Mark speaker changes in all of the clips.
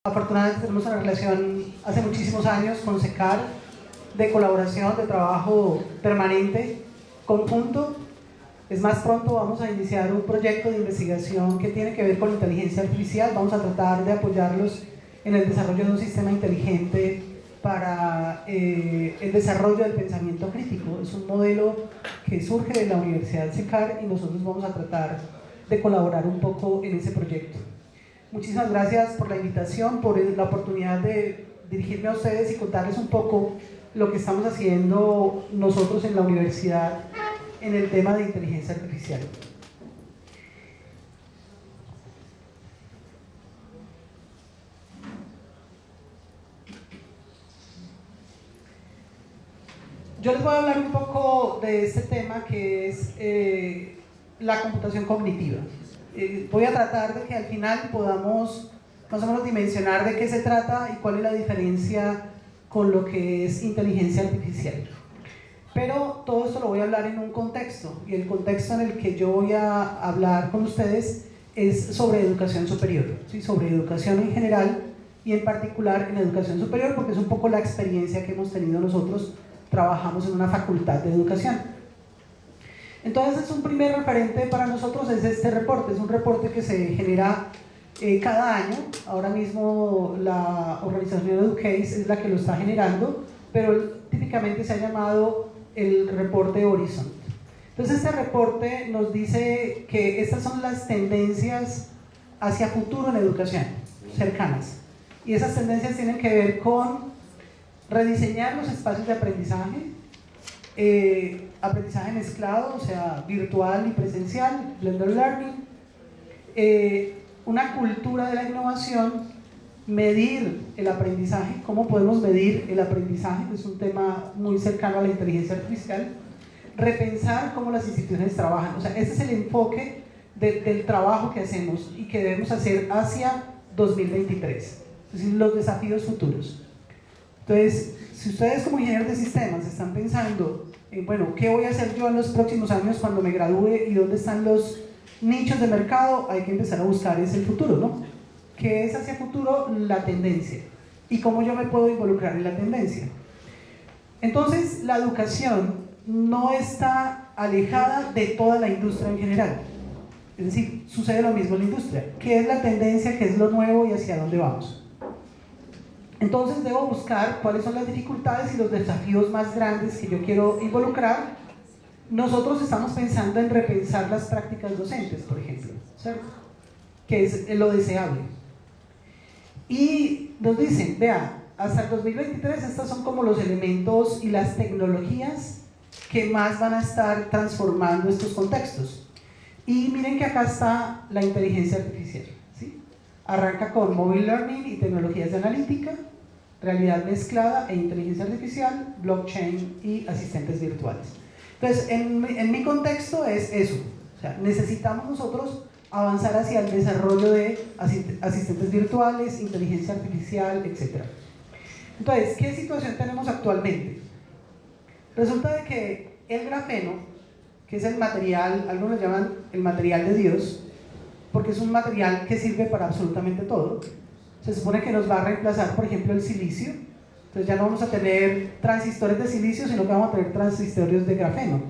Speaker 1: Afortunadamente tenemos una relación hace muchísimos años con SECAR de colaboración, de trabajo permanente, conjunto. Es más, pronto vamos a iniciar un proyecto de investigación que tiene que ver con inteligencia artificial. Vamos a tratar de apoyarlos en el desarrollo de un sistema inteligente para el desarrollo del pensamiento crítico. Es un modelo que surge de la Universidad SECAR y nosotros vamos a tratar de colaborar un poco en ese proyecto. Muchísimas gracias por la invitación, por la oportunidad de dirigirme a ustedes y contarles un poco lo que estamos haciendo nosotros en la universidad en el tema de inteligencia artificial. Yo les voy a hablar un poco de este tema que es la computación cognitiva. Voy a tratar de que al final podamos más o menos dimensionar de qué se trata y cuál es la diferencia con lo que es inteligencia artificial. Pero todo esto lo voy a hablar en un contexto, y el contexto en el que yo voy a hablar con ustedes es sobre educación superior, ¿sí? Sobre educación en general y en particular en educación superior, porque es un poco la experiencia que hemos tenido nosotros. Trabajamos en una facultad de educación. Entonces, un primer referente para nosotros es este reporte. Es un reporte que se genera cada año. Ahora mismo la organización Educase es la que lo está generando, pero típicamente se ha llamado el reporte Horizon. Entonces, este reporte nos dice que estas son las tendencias hacia futuro en educación, cercanas. Y esas tendencias tienen que ver con rediseñar los espacios de aprendizaje, aprendizaje mezclado, o sea, virtual y presencial, blended learning, una cultura de la innovación, medir el aprendizaje, cómo podemos medir el aprendizaje, que es un tema muy cercano a la inteligencia artificial, repensar cómo las instituciones trabajan, o sea, ese es el enfoque del trabajo que hacemos y que debemos hacer hacia 2023, es decir, los desafíos futuros. Entonces, si ustedes como ingenieros de sistemas están pensando en, bueno, ¿qué voy a hacer yo en los próximos años cuando me gradúe y dónde están los nichos de mercado? Hay que empezar a buscar ese futuro, ¿no? ¿Qué es hacia futuro? La tendencia. ¿Y cómo yo me puedo involucrar en la tendencia? Entonces, la educación no está alejada de toda la industria en general. Es decir, sucede lo mismo en la industria. ¿Qué es la tendencia? ¿Qué es lo nuevo? ¿Y hacia dónde vamos? Entonces debo buscar cuáles son las dificultades y los desafíos más grandes que yo quiero involucrar. Nosotros estamos pensando en repensar las prácticas docentes, por ejemplo, ¿cierto? Que es lo deseable. Y nos dicen, vea, hasta el 2023 estos son como los elementos y las tecnologías que más van a estar transformando estos contextos. Y miren que acá está la inteligencia artificial, ¿sí? Arranca con mobile learning y tecnologías de analítica, realidad mezclada e inteligencia artificial, blockchain y asistentes virtuales. Entonces, en mi contexto es eso. O sea, necesitamos nosotros avanzar hacia el desarrollo de asistentes virtuales, inteligencia artificial, etc. Entonces, ¿qué situación tenemos actualmente? Resulta de que el grafeno, que es el material, algunos lo llaman el material de Dios, porque es un material que sirve para absolutamente todo. Se supone que nos va a reemplazar, por ejemplo, el silicio. Entonces ya no vamos a tener transistores de silicio, sino que vamos a tener transistores de grafeno.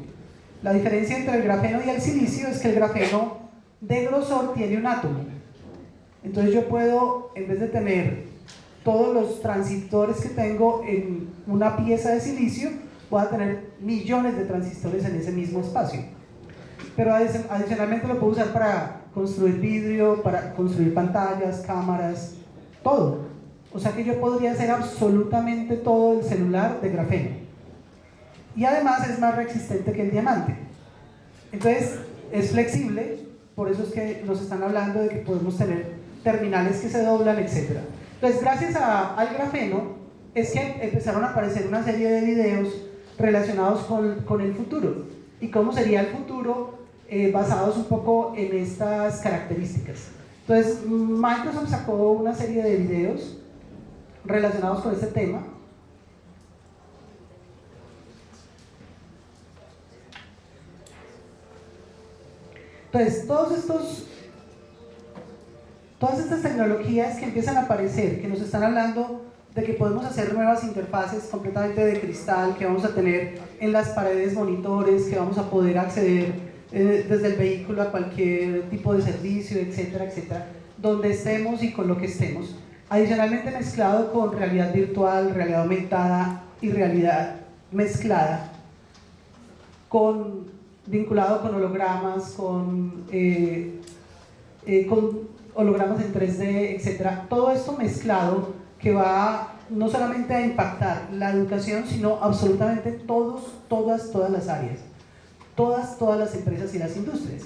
Speaker 1: La diferencia entre el grafeno y el silicio es que el grafeno de grosor tiene un átomo. Entonces yo puedo, en vez de tener todos los transistores que tengo en una pieza de silicio, voy a tener millones de transistores en ese mismo espacio. Pero adicionalmente lo puedo usar para construir vidrio, para construir pantallas, cámaras, todo. O sea que yo podría hacer absolutamente todo el celular de grafeno. Y además es más resistente que el diamante. Entonces es flexible, por eso es que nos están hablando de que podemos tener terminales que se doblan, etc. Entonces, gracias al grafeno es que empezaron a aparecer una serie de videos relacionados con el futuro. ¿Y cómo sería el futuro? Basados un poco en estas características. Entonces, Microsoft sacó una serie de videos relacionados con este tema. Entonces, todos estos Todas estas tecnologías que empiezan a aparecer, que nos están hablando de que podemos hacer nuevas interfaces completamente de cristal, que vamos a tener en las paredes monitores, que vamos a poder acceder desde el vehículo a cualquier tipo de servicio, etcétera, etcétera, donde estemos y con lo que estemos. Adicionalmente mezclado con realidad virtual, realidad aumentada y realidad mezclada, vinculado con hologramas, con hologramas en 3D, etcétera. Todo esto mezclado que va no solamente a impactar la educación, sino absolutamente todas las áreas, todas las empresas y las industrias.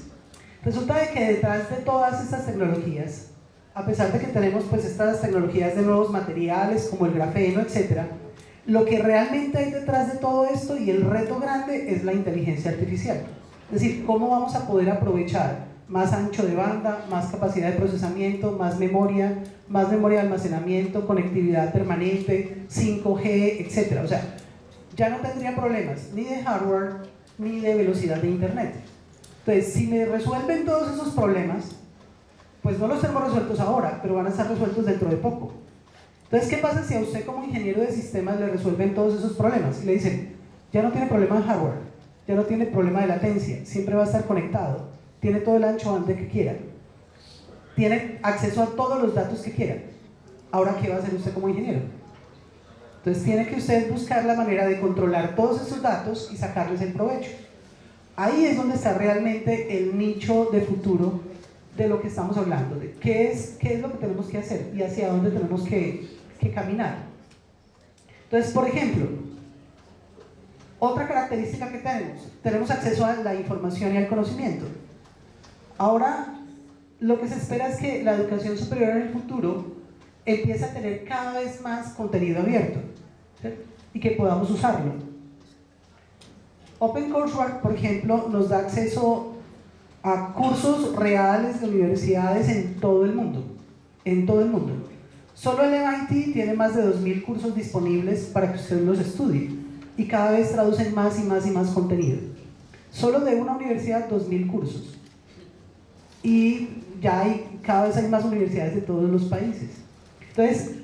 Speaker 1: Resulta de que detrás de todas estas tecnologías, a pesar de que tenemos pues estas tecnologías de nuevos materiales como el grafeno, etcétera, lo que realmente hay detrás de todo esto y el reto grande es la inteligencia artificial. Es decir, cómo vamos a poder aprovechar más ancho de banda, más capacidad de procesamiento, más memoria de almacenamiento, conectividad permanente, 5G, etc. O sea, ya no tendría problemas ni de hardware ni de velocidad de internet. Entonces, si me resuelven todos esos problemas, pues no los tenemos resueltos ahora, pero van a estar resueltos dentro de poco. Entonces, ¿qué pasa si a usted como ingeniero de sistemas le resuelven todos esos problemas? Y le dicen, ya no tiene problema de hardware, ya no tiene problema de latencia, siempre va a estar conectado, tiene todo el ancho banda que quiera, tiene acceso a todos los datos que quiera. Ahora, ¿qué va a hacer usted como ingeniero? Entonces tiene que usted buscar la manera de controlar todos esos datos y sacarles el provecho. Ahí es donde está realmente el nicho de futuro de lo que estamos hablando, de qué es lo que tenemos que hacer y hacia dónde tenemos que caminar. Entonces, por ejemplo, otra característica que tenemos acceso a la información y al conocimiento. Ahora, lo que se espera es que la educación superior en el futuro empiece a tener cada vez más contenido abierto, ¿cierto? Y que podamos usarlo. OpenCourseWare, por ejemplo, nos da acceso a cursos reales de universidades en todo el mundo. Solo el MIT tiene más de 2.000 cursos disponibles para que usted los estudie y cada vez traducen más y más contenido. Solo de una universidad, 2.000 cursos. Y ya cada vez hay más universidades de todos los países. Entonces,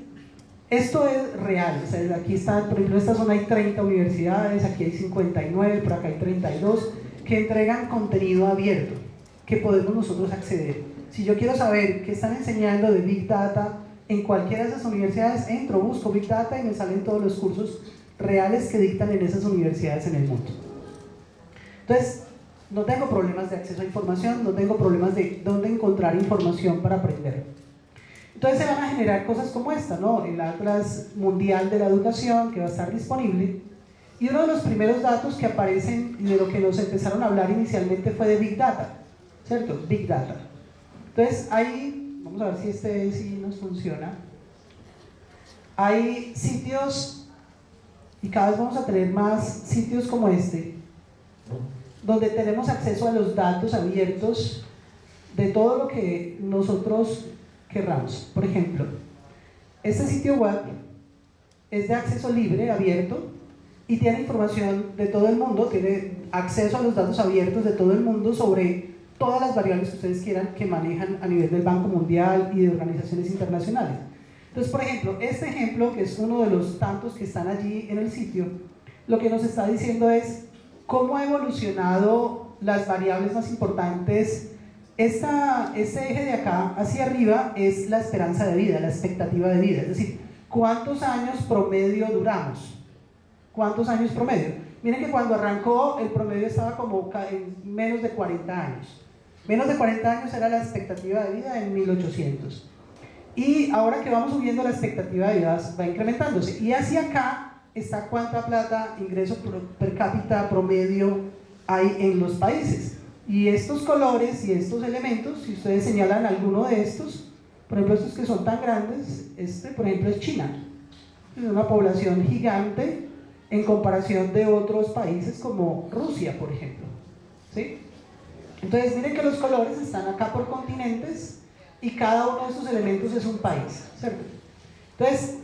Speaker 1: esto es real. O sea, aquí están, por ejemplo, en esta zona hay 30 universidades, aquí hay 59, por acá hay 32, que entregan contenido abierto, que podemos nosotros acceder. Si yo quiero saber qué están enseñando de Big Data en cualquiera de esas universidades, entro, busco Big Data y me salen todos los cursos reales que dictan en esas universidades en el mundo. Entonces, no tengo problemas de acceso a información, no tengo problemas de dónde encontrar información para aprender. Entonces se van a generar cosas como esta, ¿no? El Atlas Mundial de la Educación, que va a estar disponible. Y uno de los primeros datos que aparecen y de lo que nos empezaron a hablar inicialmente fue de Big Data, ¿cierto? Big Data. Entonces ahí, vamos a ver si sí nos funciona. Hay sitios, y cada vez vamos a tener más sitios como este, donde tenemos acceso a los datos abiertos de todo lo que nosotros querramos. Por ejemplo, este sitio web es de acceso libre, abierto, y tiene información de todo el mundo, tiene acceso a los datos abiertos de todo el mundo sobre todas las variables que ustedes quieran que manejan a nivel del Banco Mundial y de organizaciones internacionales. Entonces, por ejemplo, este ejemplo, que es uno de los tantos que están allí en el sitio, lo que nos está diciendo es cómo ha evolucionado las variables más importantes. Este eje de acá hacia arriba es la esperanza de vida, la expectativa de vida, es decir, ¿cuántos años promedio duramos? ¿Cuántos años promedio? Miren que cuando arrancó el promedio estaba como en menos de 40 años. Menos de 40 años era la expectativa de vida en 1800. Y ahora que vamos subiendo, la expectativa de vida va incrementándose. Y hacia acá está cuánta plata, ingreso per cápita promedio hay en los países. Y estos colores y estos elementos, si ustedes señalan alguno de estos, por ejemplo estos que son tan grandes, por ejemplo es China, es una población gigante en comparación de otros países como Rusia, por ejemplo, ¿sí? Entonces miren que los colores están acá por continentes y cada uno de estos elementos es un país, ¿cierto? Entonces,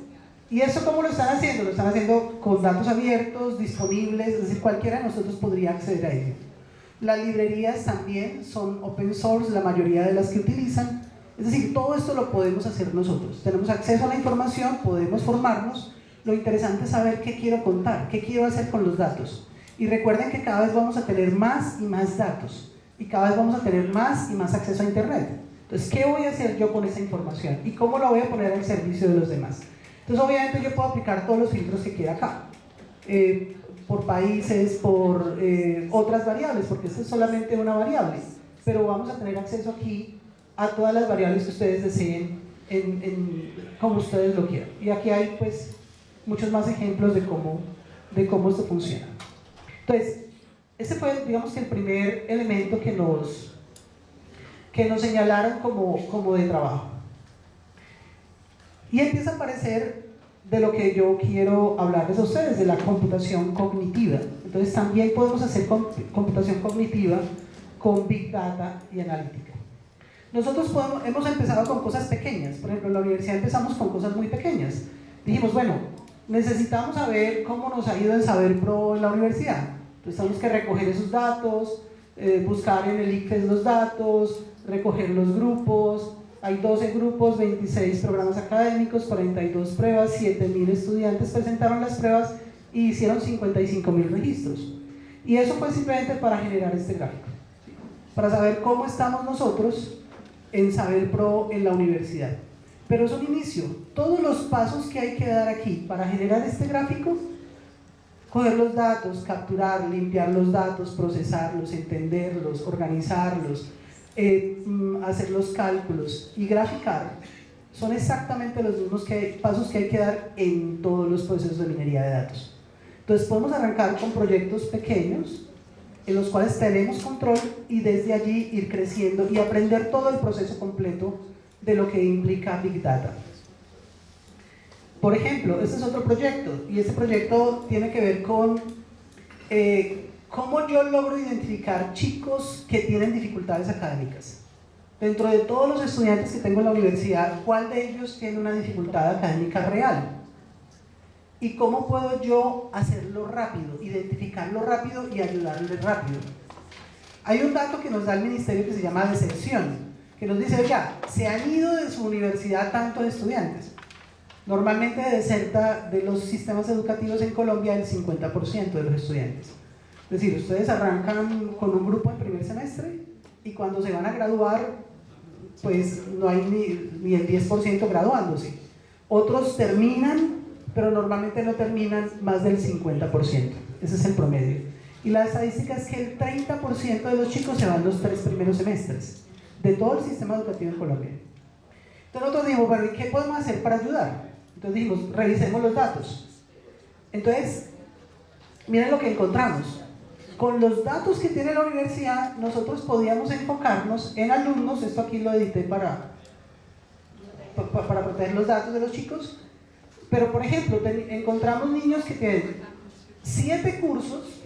Speaker 1: ¿y eso cómo lo están haciendo? Lo están haciendo con datos abiertos, disponibles, es decir, cualquiera de nosotros podría acceder a ello. Las librerías también son open source, la mayoría de las que utilizan, Es decir, todo esto lo podemos hacer nosotros. Tenemos acceso a la información, podemos formarnos. Lo interesante es saber qué quiero contar, qué quiero hacer con los datos. Y recuerden que cada vez vamos a tener más y más datos. Y cada vez vamos a tener más y más acceso a Internet. Entonces, ¿qué voy a hacer yo con esa información? ¿Y cómo la voy a poner al servicio de los demás? Entonces, obviamente yo puedo aplicar todos los filtros que quiera acá. Por países, por otras variables, porque esta es solamente una variable. Pero vamos a tener acceso aquí a todas las variables que ustedes deseen, como ustedes lo quieran. Y aquí hay pues muchos más ejemplos de cómo esto funciona. Entonces, ese fue, digamos, que el primer elemento que nos señalaron como de trabajo. Y empieza a aparecer de lo que yo quiero hablarles a ustedes, de la computación cognitiva. Entonces también podemos hacer computación cognitiva con Big Data y analítica. Nosotros hemos empezado con cosas pequeñas. Por ejemplo, en la universidad empezamos con cosas muy pequeñas. Dijimos, bueno, necesitamos saber cómo nos ha ido en SaberPro en la universidad. Entonces tenemos que recoger esos datos, buscar en el ICFES los datos, recoger los grupos. Hay 12 grupos, 26 programas académicos, 42 pruebas, 7.000 estudiantes presentaron las pruebas y hicieron 55.000 registros. Y eso fue simplemente para generar este gráfico, para saber cómo estamos nosotros en SaberPro en la universidad. Pero es un inicio. Todos los pasos que hay que dar aquí para generar este gráfico: coger los datos, capturar, limpiar los datos, procesarlos, entenderlos, organizarlos, hacer los cálculos y graficar, son exactamente los mismos pasos que hay que dar en todos los procesos de minería de datos. Entonces podemos arrancar con proyectos pequeños en los cuales tenemos control y desde allí ir creciendo y aprender todo el proceso completo de lo que implica Big Data. Por ejemplo, este es otro proyecto, y este proyecto tiene que ver con cómo yo logro identificar chicos que tienen dificultades académicas. Dentro de todos los estudiantes que tengo en la universidad, ¿cuál de ellos tiene una dificultad académica real? ¿Y cómo puedo yo hacerlo rápido, identificarlo rápido y ayudarle rápido? Hay un dato que nos da el ministerio que se llama deserción, que nos dice, oiga, se han ido de su universidad tantos estudiantes. Normalmente deserta de los sistemas educativos en Colombia el 50% de los estudiantes. Es decir, ustedes arrancan con un grupo en primer semestre y cuando se van a graduar, pues no hay ni el 10% graduándose. Otros terminan, pero normalmente no terminan más del 50%. Ese es el promedio. Y la estadística es que el 30% de los chicos se van los 3 primeros semestres de todo el sistema educativo en Colombia. Entonces nosotros dijimos, bueno, ¿y qué podemos hacer para ayudar? Entonces dijimos, revisemos los datos. Entonces, miren lo que encontramos. Con los datos que tiene la universidad, nosotros podíamos enfocarnos en alumnos. Esto aquí lo edité para proteger los datos de los chicos. Pero, por ejemplo, encontramos niños que tienen 7 cursos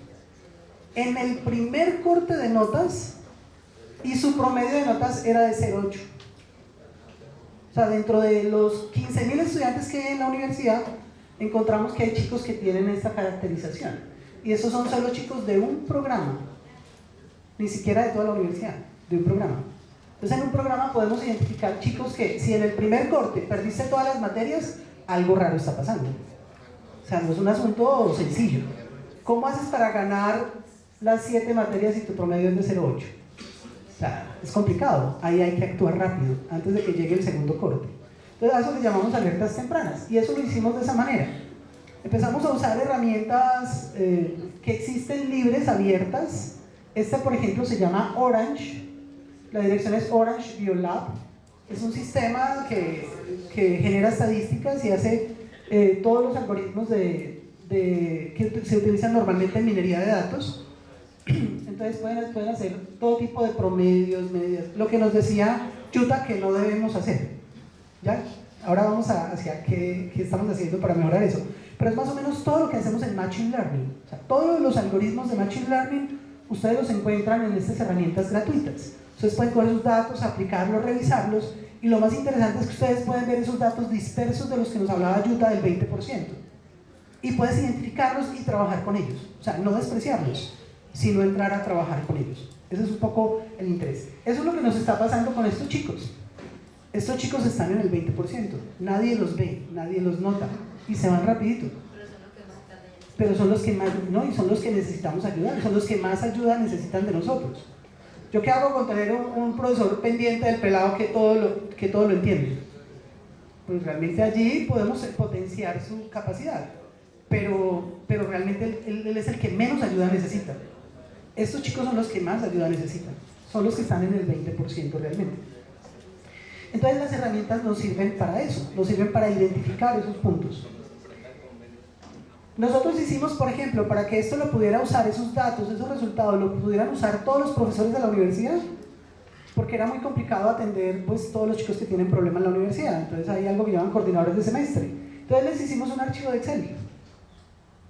Speaker 1: en el primer corte de notas y su promedio de notas era de 0,8. O sea, dentro de los 15.000 estudiantes que hay en la universidad, encontramos que hay chicos que tienen esta caracterización. Y esos son solo chicos de un programa, ni siquiera de toda la universidad, de un programa. Entonces, en un programa podemos identificar chicos que, si en el primer corte perdiste todas las materias, algo raro está pasando. O sea, no es un asunto sencillo. ¿Cómo haces para ganar las 7 materias si tu promedio es de 0,8? O sea, es complicado. Ahí hay que actuar rápido, antes de que llegue el segundo corte. Entonces, a eso le llamamos alertas tempranas. Y eso lo hicimos de esa manera. Empezamos a usar herramientas que existen libres, abiertas. Esta, por ejemplo, se llama Orange. La dirección es Orange Biolab. Es un sistema que genera estadísticas y hace todos los algoritmos que se utilizan normalmente en minería de datos. Entonces pueden hacer todo tipo de promedios, medias, lo que nos decía Yuta que no debemos hacer. ¿Ya? Ahora vamos hacia qué estamos haciendo para mejorar eso. Pero es más o menos todo lo que hacemos en Machine Learning. O sea, todos los algoritmos de Machine Learning ustedes los encuentran en estas herramientas gratuitas. Ustedes pueden coger sus datos, aplicarlos, revisarlos, y lo más interesante es que ustedes pueden ver esos datos dispersos de los que nos hablaba Yuta del 20%. Y puedes identificarlos y trabajar con ellos. O sea, no despreciarlos, sino entrar a trabajar con ellos. Ese es un poco el interés. Eso es lo que nos está pasando con estos chicos. Estos chicos están en el 20%, nadie los ve, nadie los nota y se van rapidito. Pero son los que más, no, y son los que necesitamos ayudar, son los que más ayuda necesitan de nosotros. ¿Yo qué hago con tener un profesor pendiente del pelado que todo lo entiende? Pues realmente allí podemos potenciar su capacidad, pero realmente él es el que menos ayuda necesita. Estos chicos son los que más ayuda necesitan, son los que están en el 20% realmente. Entonces las herramientas nos sirven para eso, nos sirven para identificar esos puntos. Nosotros hicimos, por ejemplo, para que esto lo pudiera usar, esos datos, esos resultados, lo pudieran usar todos los profesores de la universidad, porque era muy complicado atender pues todos los chicos que tienen problemas en la universidad. Entonces hay algo que llaman coordinadores de semestre. Entonces les hicimos un archivo de Excel.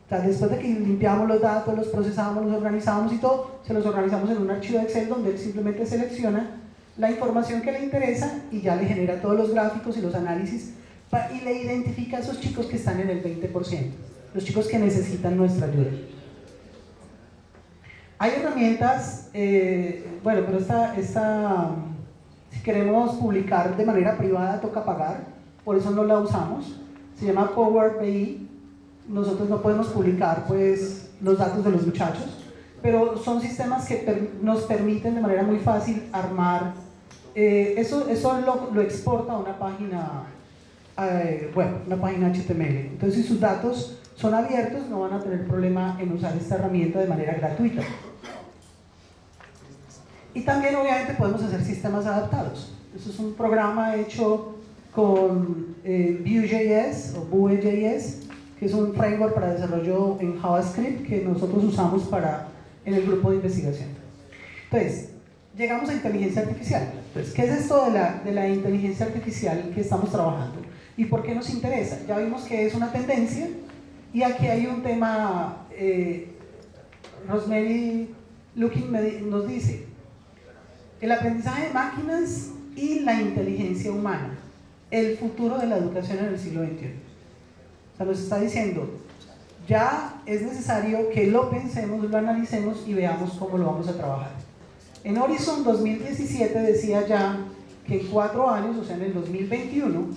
Speaker 1: O sea, después de que limpiamos los datos, los procesábamos, los organizábamos y todo, se los organizamos en un archivo de Excel donde él simplemente selecciona la información que le interesa y ya le genera todos los gráficos y los análisis y le identifica a esos chicos que están en el 20%, los chicos que necesitan nuestra ayuda. Hay herramientas, bueno, pero si queremos publicar de manera privada toca pagar, por eso no la usamos, se llama Power BI. Nosotros no podemos publicar pues los datos de los muchachos, pero son sistemas que nos permiten de manera muy fácil armar, eso lo exporta a una página web, una página HTML. Entonces si sus datos son abiertos no van a tener problema en usar esta herramienta de manera gratuita. Y también obviamente podemos hacer sistemas adaptados. Eso es un programa hecho con Vue.js o Vue.js, que es un framework para desarrollo en JavaScript que nosotros usamos en el grupo de investigación. Entonces, llegamos a inteligencia artificial. Entonces, ¿qué es esto de la inteligencia artificial que estamos trabajando? ¿Y por qué nos interesa? Ya vimos que es una tendencia y aquí hay un tema, Rosemary Looking nos dice, el aprendizaje de máquinas y la inteligencia humana, el futuro de la educación en el siglo XXI. O sea, nos está diciendo, ya es necesario que lo pensemos, lo analicemos y veamos cómo lo vamos a trabajar. En Horizon 2017 decía ya que en 4 años, o sea en el 2021,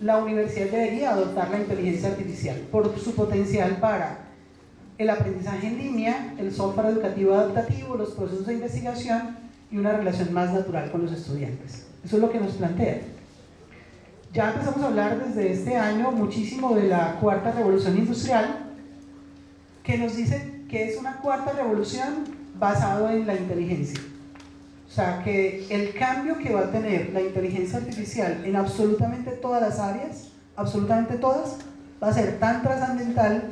Speaker 1: la universidad debería adoptar la inteligencia artificial por su potencial para el aprendizaje en línea, el software educativo adaptativo, los procesos de investigación y una relación más natural con los estudiantes. Eso es lo que nos plantea. Ya empezamos a hablar desde este año muchísimo de la cuarta revolución industrial, que nos dice que es una cuarta revolución basado en la inteligencia. O sea, que el cambio que va a tener la inteligencia artificial en absolutamente todas las áreas, absolutamente todas, va a ser tan trascendental,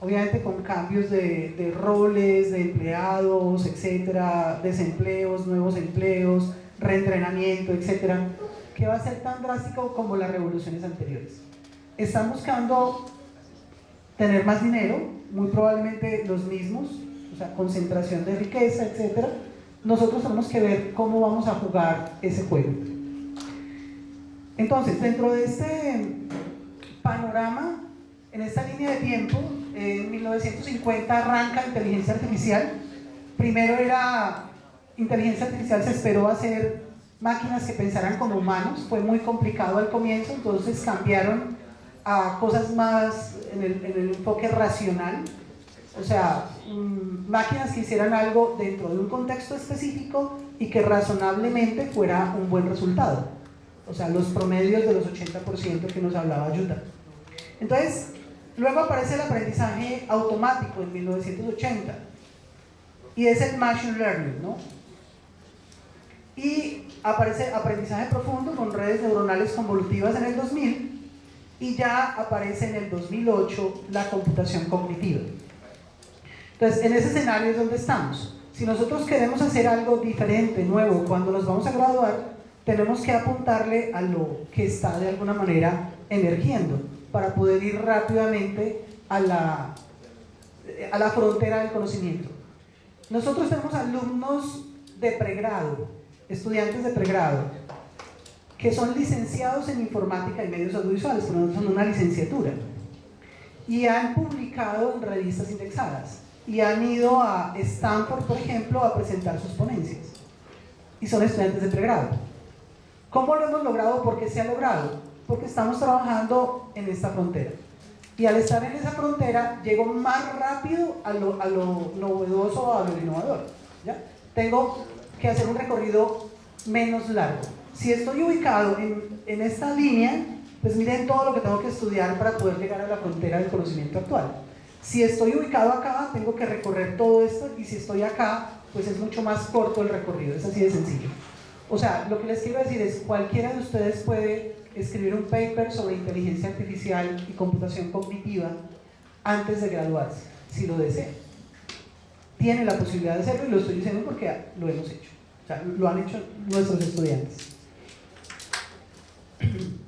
Speaker 1: obviamente con cambios de roles, de empleados, etcétera, desempleos, nuevos empleos, reentrenamiento, etcétera, que va a ser tan drástico como las revoluciones anteriores. Están buscando tener más dinero, muy probablemente los mismos, o sea, concentración de riqueza, etcétera. Nosotros tenemos que ver cómo vamos a jugar ese juego. Entonces, dentro de este panorama, en esta línea de tiempo, en 1950 arranca inteligencia artificial. Primero inteligencia artificial se esperó hacer máquinas que pensaran como humanos, fue muy complicado al comienzo, entonces cambiaron a cosas más en el enfoque racional, o sea, máquinas que hicieran algo dentro de un contexto específico y que razonablemente fuera un buen resultado, o sea, los promedios de los 80% que nos hablaba Yuta. Entonces, luego aparece el aprendizaje automático en 1980 y es el machine learning, ¿no? Y aparece aprendizaje profundo con redes neuronales convolutivas en el 2000 y ya aparece en el 2008 la computación cognitiva. Entonces, en ese escenario es donde estamos. Si nosotros queremos hacer algo diferente, nuevo, cuando nos vamos a graduar, tenemos que apuntarle a lo que está de alguna manera emergiendo para poder ir rápidamente a la frontera del conocimiento. Nosotros tenemos alumnos de pregrado, estudiantes de pregrado, que son licenciados en informática y medios audiovisuales, pero son una licenciatura, y han publicado en revistas indexadas, y han ido a Stanford, por ejemplo, a presentar sus ponencias, y son estudiantes de pregrado. ¿Cómo lo hemos logrado? ¿Por qué se ha logrado? Porque estamos trabajando en esta frontera. Y al estar en esa frontera, llego más rápido a lo novedoso, a lo innovador, ¿ya? Tengo que hacer un recorrido menos largo. Si estoy ubicado en esta línea, pues miren todo lo que tengo que estudiar para poder llegar a la frontera del conocimiento actual. Si estoy ubicado acá, tengo que recorrer todo esto, y si estoy acá, pues es mucho más corto el recorrido. Es así de sencillo. O sea, lo que les quiero decir es, cualquiera de ustedes puede escribir un paper sobre inteligencia artificial y computación cognitiva antes de graduarse, si lo desea. Tiene la posibilidad de hacerlo, y lo estoy diciendo porque lo hemos hecho. O sea, lo han hecho nuestros estudiantes.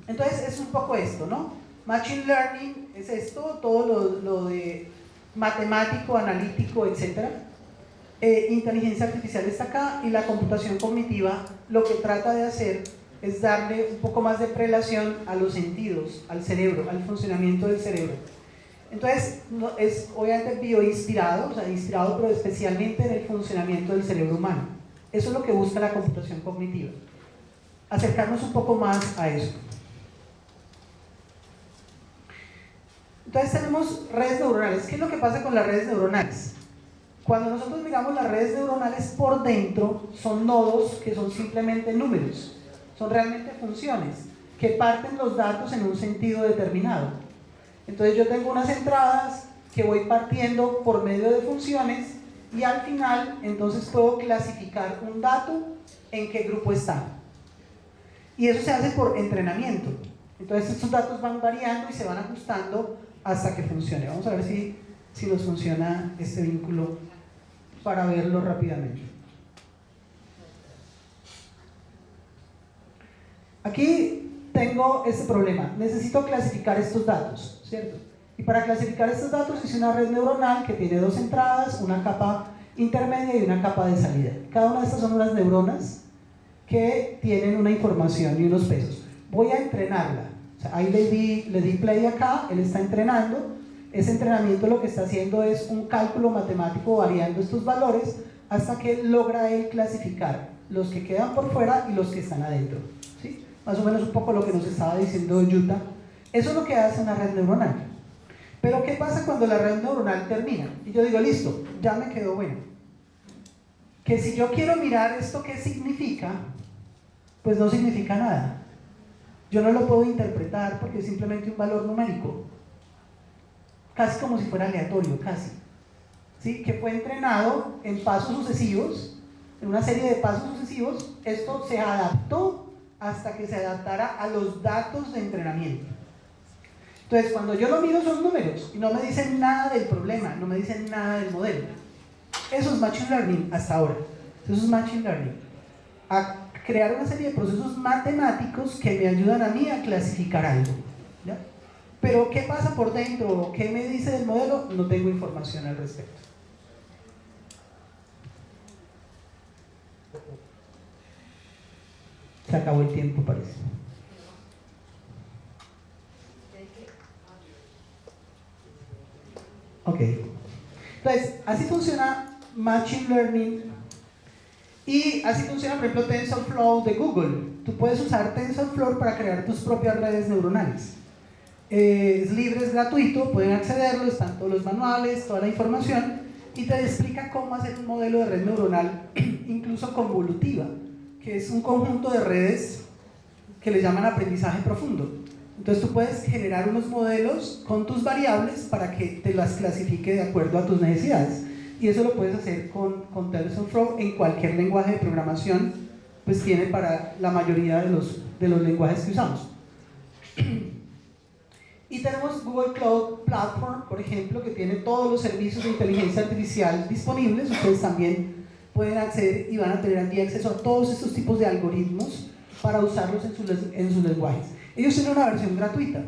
Speaker 1: Entonces es un poco esto, ¿no? Machine Learning es esto, todo lo de matemático, analítico, etc. Inteligencia artificial está acá, y la computación cognitiva lo que trata de hacer es darle un poco más de prelación a los sentidos, al cerebro, al funcionamiento del cerebro. Entonces es obviamente bioinspirado, o sea, inspirado pero especialmente en el funcionamiento del cerebro humano. Eso es lo que busca la computación cognitiva. Acercarnos un poco más a eso. Entonces tenemos redes neuronales. ¿Qué es lo que pasa con las redes neuronales? Cuando nosotros miramos las redes neuronales por dentro, son nodos que son simplemente números, son realmente funciones que parten los datos en un sentido determinado. Entonces yo tengo unas entradas que voy partiendo por medio de funciones, y al final entonces puedo clasificar un dato en qué grupo está. Y eso se hace por entrenamiento. Entonces estos datos van variando y se van ajustando hasta que funcione. Vamos a ver si nos funciona este vínculo para verlo rápidamente. Aquí tengo este problema. Necesito clasificar estos datos, ¿cierto? Y para clasificar estos datos hice una red neuronal que tiene dos entradas, una capa intermedia y una capa de salida. Cada una de estas son unas neuronas que tienen una información y unos pesos. Voy a entrenarla. O sea, ahí le di play acá, él está entrenando. Ese entrenamiento lo que está haciendo es un cálculo matemático variando estos valores hasta que logra él clasificar los que quedan por fuera y los que están adentro, ¿sí? Más o menos un poco lo que nos estaba diciendo Yuta. Eso es lo que hace una red neuronal. Pero ¿qué pasa cuando la red neuronal termina? Y yo digo, listo, ya me quedó bueno. Que si yo quiero mirar esto qué significa, pues no significa nada. Yo no lo puedo interpretar porque es simplemente un valor numérico. Casi como si fuera aleatorio, casi. ¿Sí? Que fue entrenado en pasos sucesivos, en una serie de pasos sucesivos. Esto se adaptó hasta que se adaptara a los datos de entrenamiento. Entonces, cuando yo lo miro son números y no me dicen nada del problema, no me dicen nada del modelo. Eso es Machine Learning hasta ahora. Eso es Machine Learning. A crear una serie de procesos matemáticos que me ayudan a mí a clasificar algo, ¿ya? Pero ¿qué pasa por dentro? ¿Qué me dice del modelo? No tengo información al respecto. Se acabó el tiempo, parece. Ok. Entonces, así funciona Machine Learning. Y así funciona, por ejemplo, TensorFlow de Google. Tú puedes usar TensorFlow para crear tus propias redes neuronales. Es libre, es gratuito, pueden accederlo, están todos los manuales, toda la información, y te explica cómo hacer un modelo de red neuronal, incluso convolutiva, que es un conjunto de redes que le llaman aprendizaje profundo. Entonces tú puedes generar unos modelos con tus variables para que te las clasifique de acuerdo a tus necesidades. Y eso lo puedes hacer con TensorFlow en cualquier lenguaje de programación, pues tiene para la mayoría de los lenguajes que usamos. Y tenemos Google Cloud Platform, por ejemplo, que tiene todos los servicios de inteligencia artificial disponibles. Ustedes también pueden acceder y van a tener aquí acceso a todos estos tipos de algoritmos para usarlos en sus lenguajes. Ellos tienen una versión gratuita,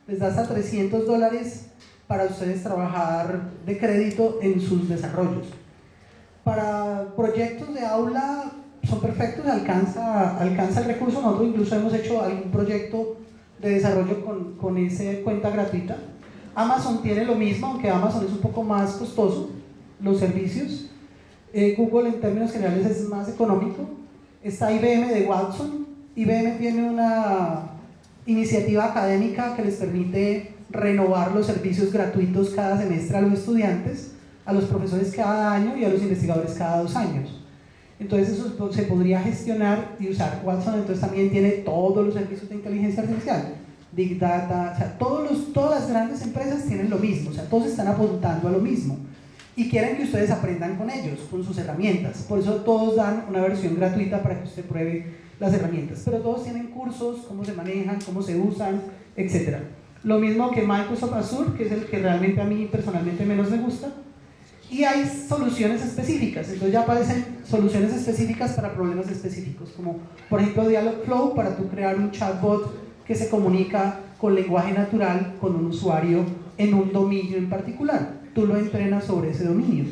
Speaker 1: les da hasta $300 para ustedes trabajar de crédito en sus desarrollos. Para proyectos de aula son perfectos, alcanza el recurso. Nosotros incluso hemos hecho algún proyecto de desarrollo con esa cuenta gratuita. Amazon tiene lo mismo, aunque Amazon es un poco más costoso, los servicios. Google en términos generales es más económico. Está IBM de Watson, IBM tiene una iniciativa académica que les permite renovar los servicios gratuitos cada semestre a los estudiantes, a los profesores cada año y a los investigadores cada 2 años. Entonces eso se podría gestionar y usar Watson. Entonces también tiene todos los servicios de inteligencia artificial, Big Data, o sea, todas las grandes empresas tienen lo mismo, o sea, todos están apuntando a lo mismo y quieren que ustedes aprendan con ellos, con sus herramientas. Por eso todos dan una versión gratuita para que usted pruebe las herramientas, pero todos tienen cursos, cómo se manejan, cómo se usan, etc. Lo mismo que Microsoft Azure, que es el que realmente a mí personalmente menos me gusta, y hay soluciones específicas. Entonces ya aparecen soluciones específicas para problemas específicos, como por ejemplo Dialogflow, para tú crear un chatbot que se comunica con lenguaje natural con un usuario en un dominio en particular. Tú lo entrenas sobre ese dominio.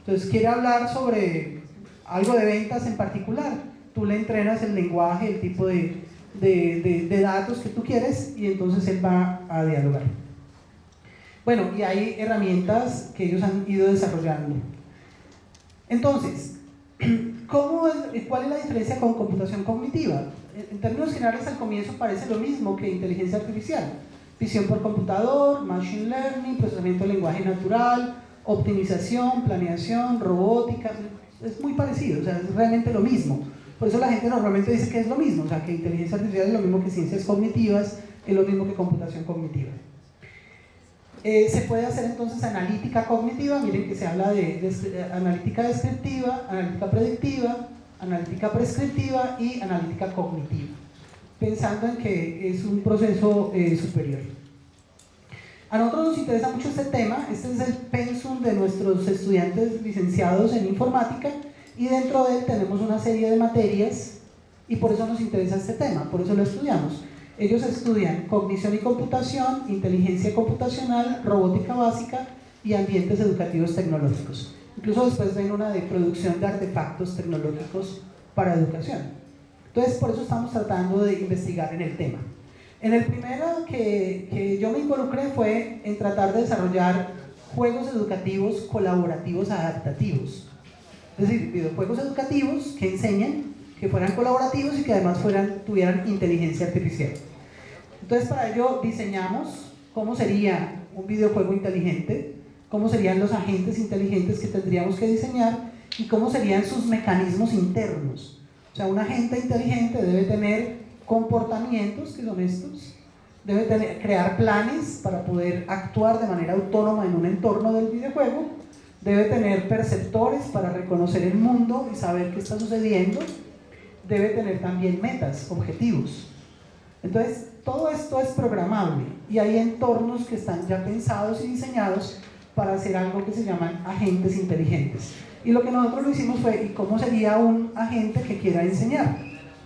Speaker 1: Entonces quiere hablar sobre algo de ventas en particular, tú le entrenas el lenguaje, el tipo de datos que tú quieres, y entonces él va a dialogar. Bueno, y hay herramientas que ellos han ido desarrollando. Entonces, ¿cuál es la diferencia con computación cognitiva? En términos generales, al comienzo parece lo mismo que inteligencia artificial: visión por computador, machine learning, procesamiento de lenguaje natural, optimización, planeación, robótica. Es muy parecido, o sea, es realmente lo mismo. Por eso la gente normalmente dice que es lo mismo, o sea, que inteligencia artificial es lo mismo que ciencias cognitivas, es lo mismo que computación cognitiva. Se puede hacer entonces analítica cognitiva. Miren que se habla de analítica descriptiva, analítica predictiva, analítica prescriptiva y analítica cognitiva, pensando en que es un proceso superior. A nosotros nos interesa mucho este tema. Este es el pensum de nuestros estudiantes licenciados en informática, y dentro de él tenemos una serie de materias, y por eso nos interesa este tema, por eso lo estudiamos. Ellos estudian cognición y computación, inteligencia computacional, robótica básica y ambientes educativos tecnológicos. Incluso después ven una de producción de artefactos tecnológicos para educación. Entonces, por eso estamos tratando de investigar en el tema. En el primero que yo me involucré fue en tratar de desarrollar juegos educativos colaborativos adaptativos. Es decir, videojuegos educativos que enseñen, que fueran colaborativos y que además tuvieran inteligencia artificial. Entonces, para ello diseñamos cómo sería un videojuego inteligente, cómo serían los agentes inteligentes que tendríamos que diseñar y cómo serían sus mecanismos internos. O sea, un agente inteligente debe tener comportamientos, que son estos, debe crear planes para poder actuar de manera autónoma en un entorno del videojuego, debe tener perceptores para reconocer el mundo y saber qué está sucediendo, debe tener también metas, objetivos. Entonces, todo esto es programable y hay entornos que están ya pensados y diseñados para hacer algo que se llaman agentes inteligentes. Y lo que nosotros lo hicimos fue, ¿y cómo sería un agente que quiera enseñar?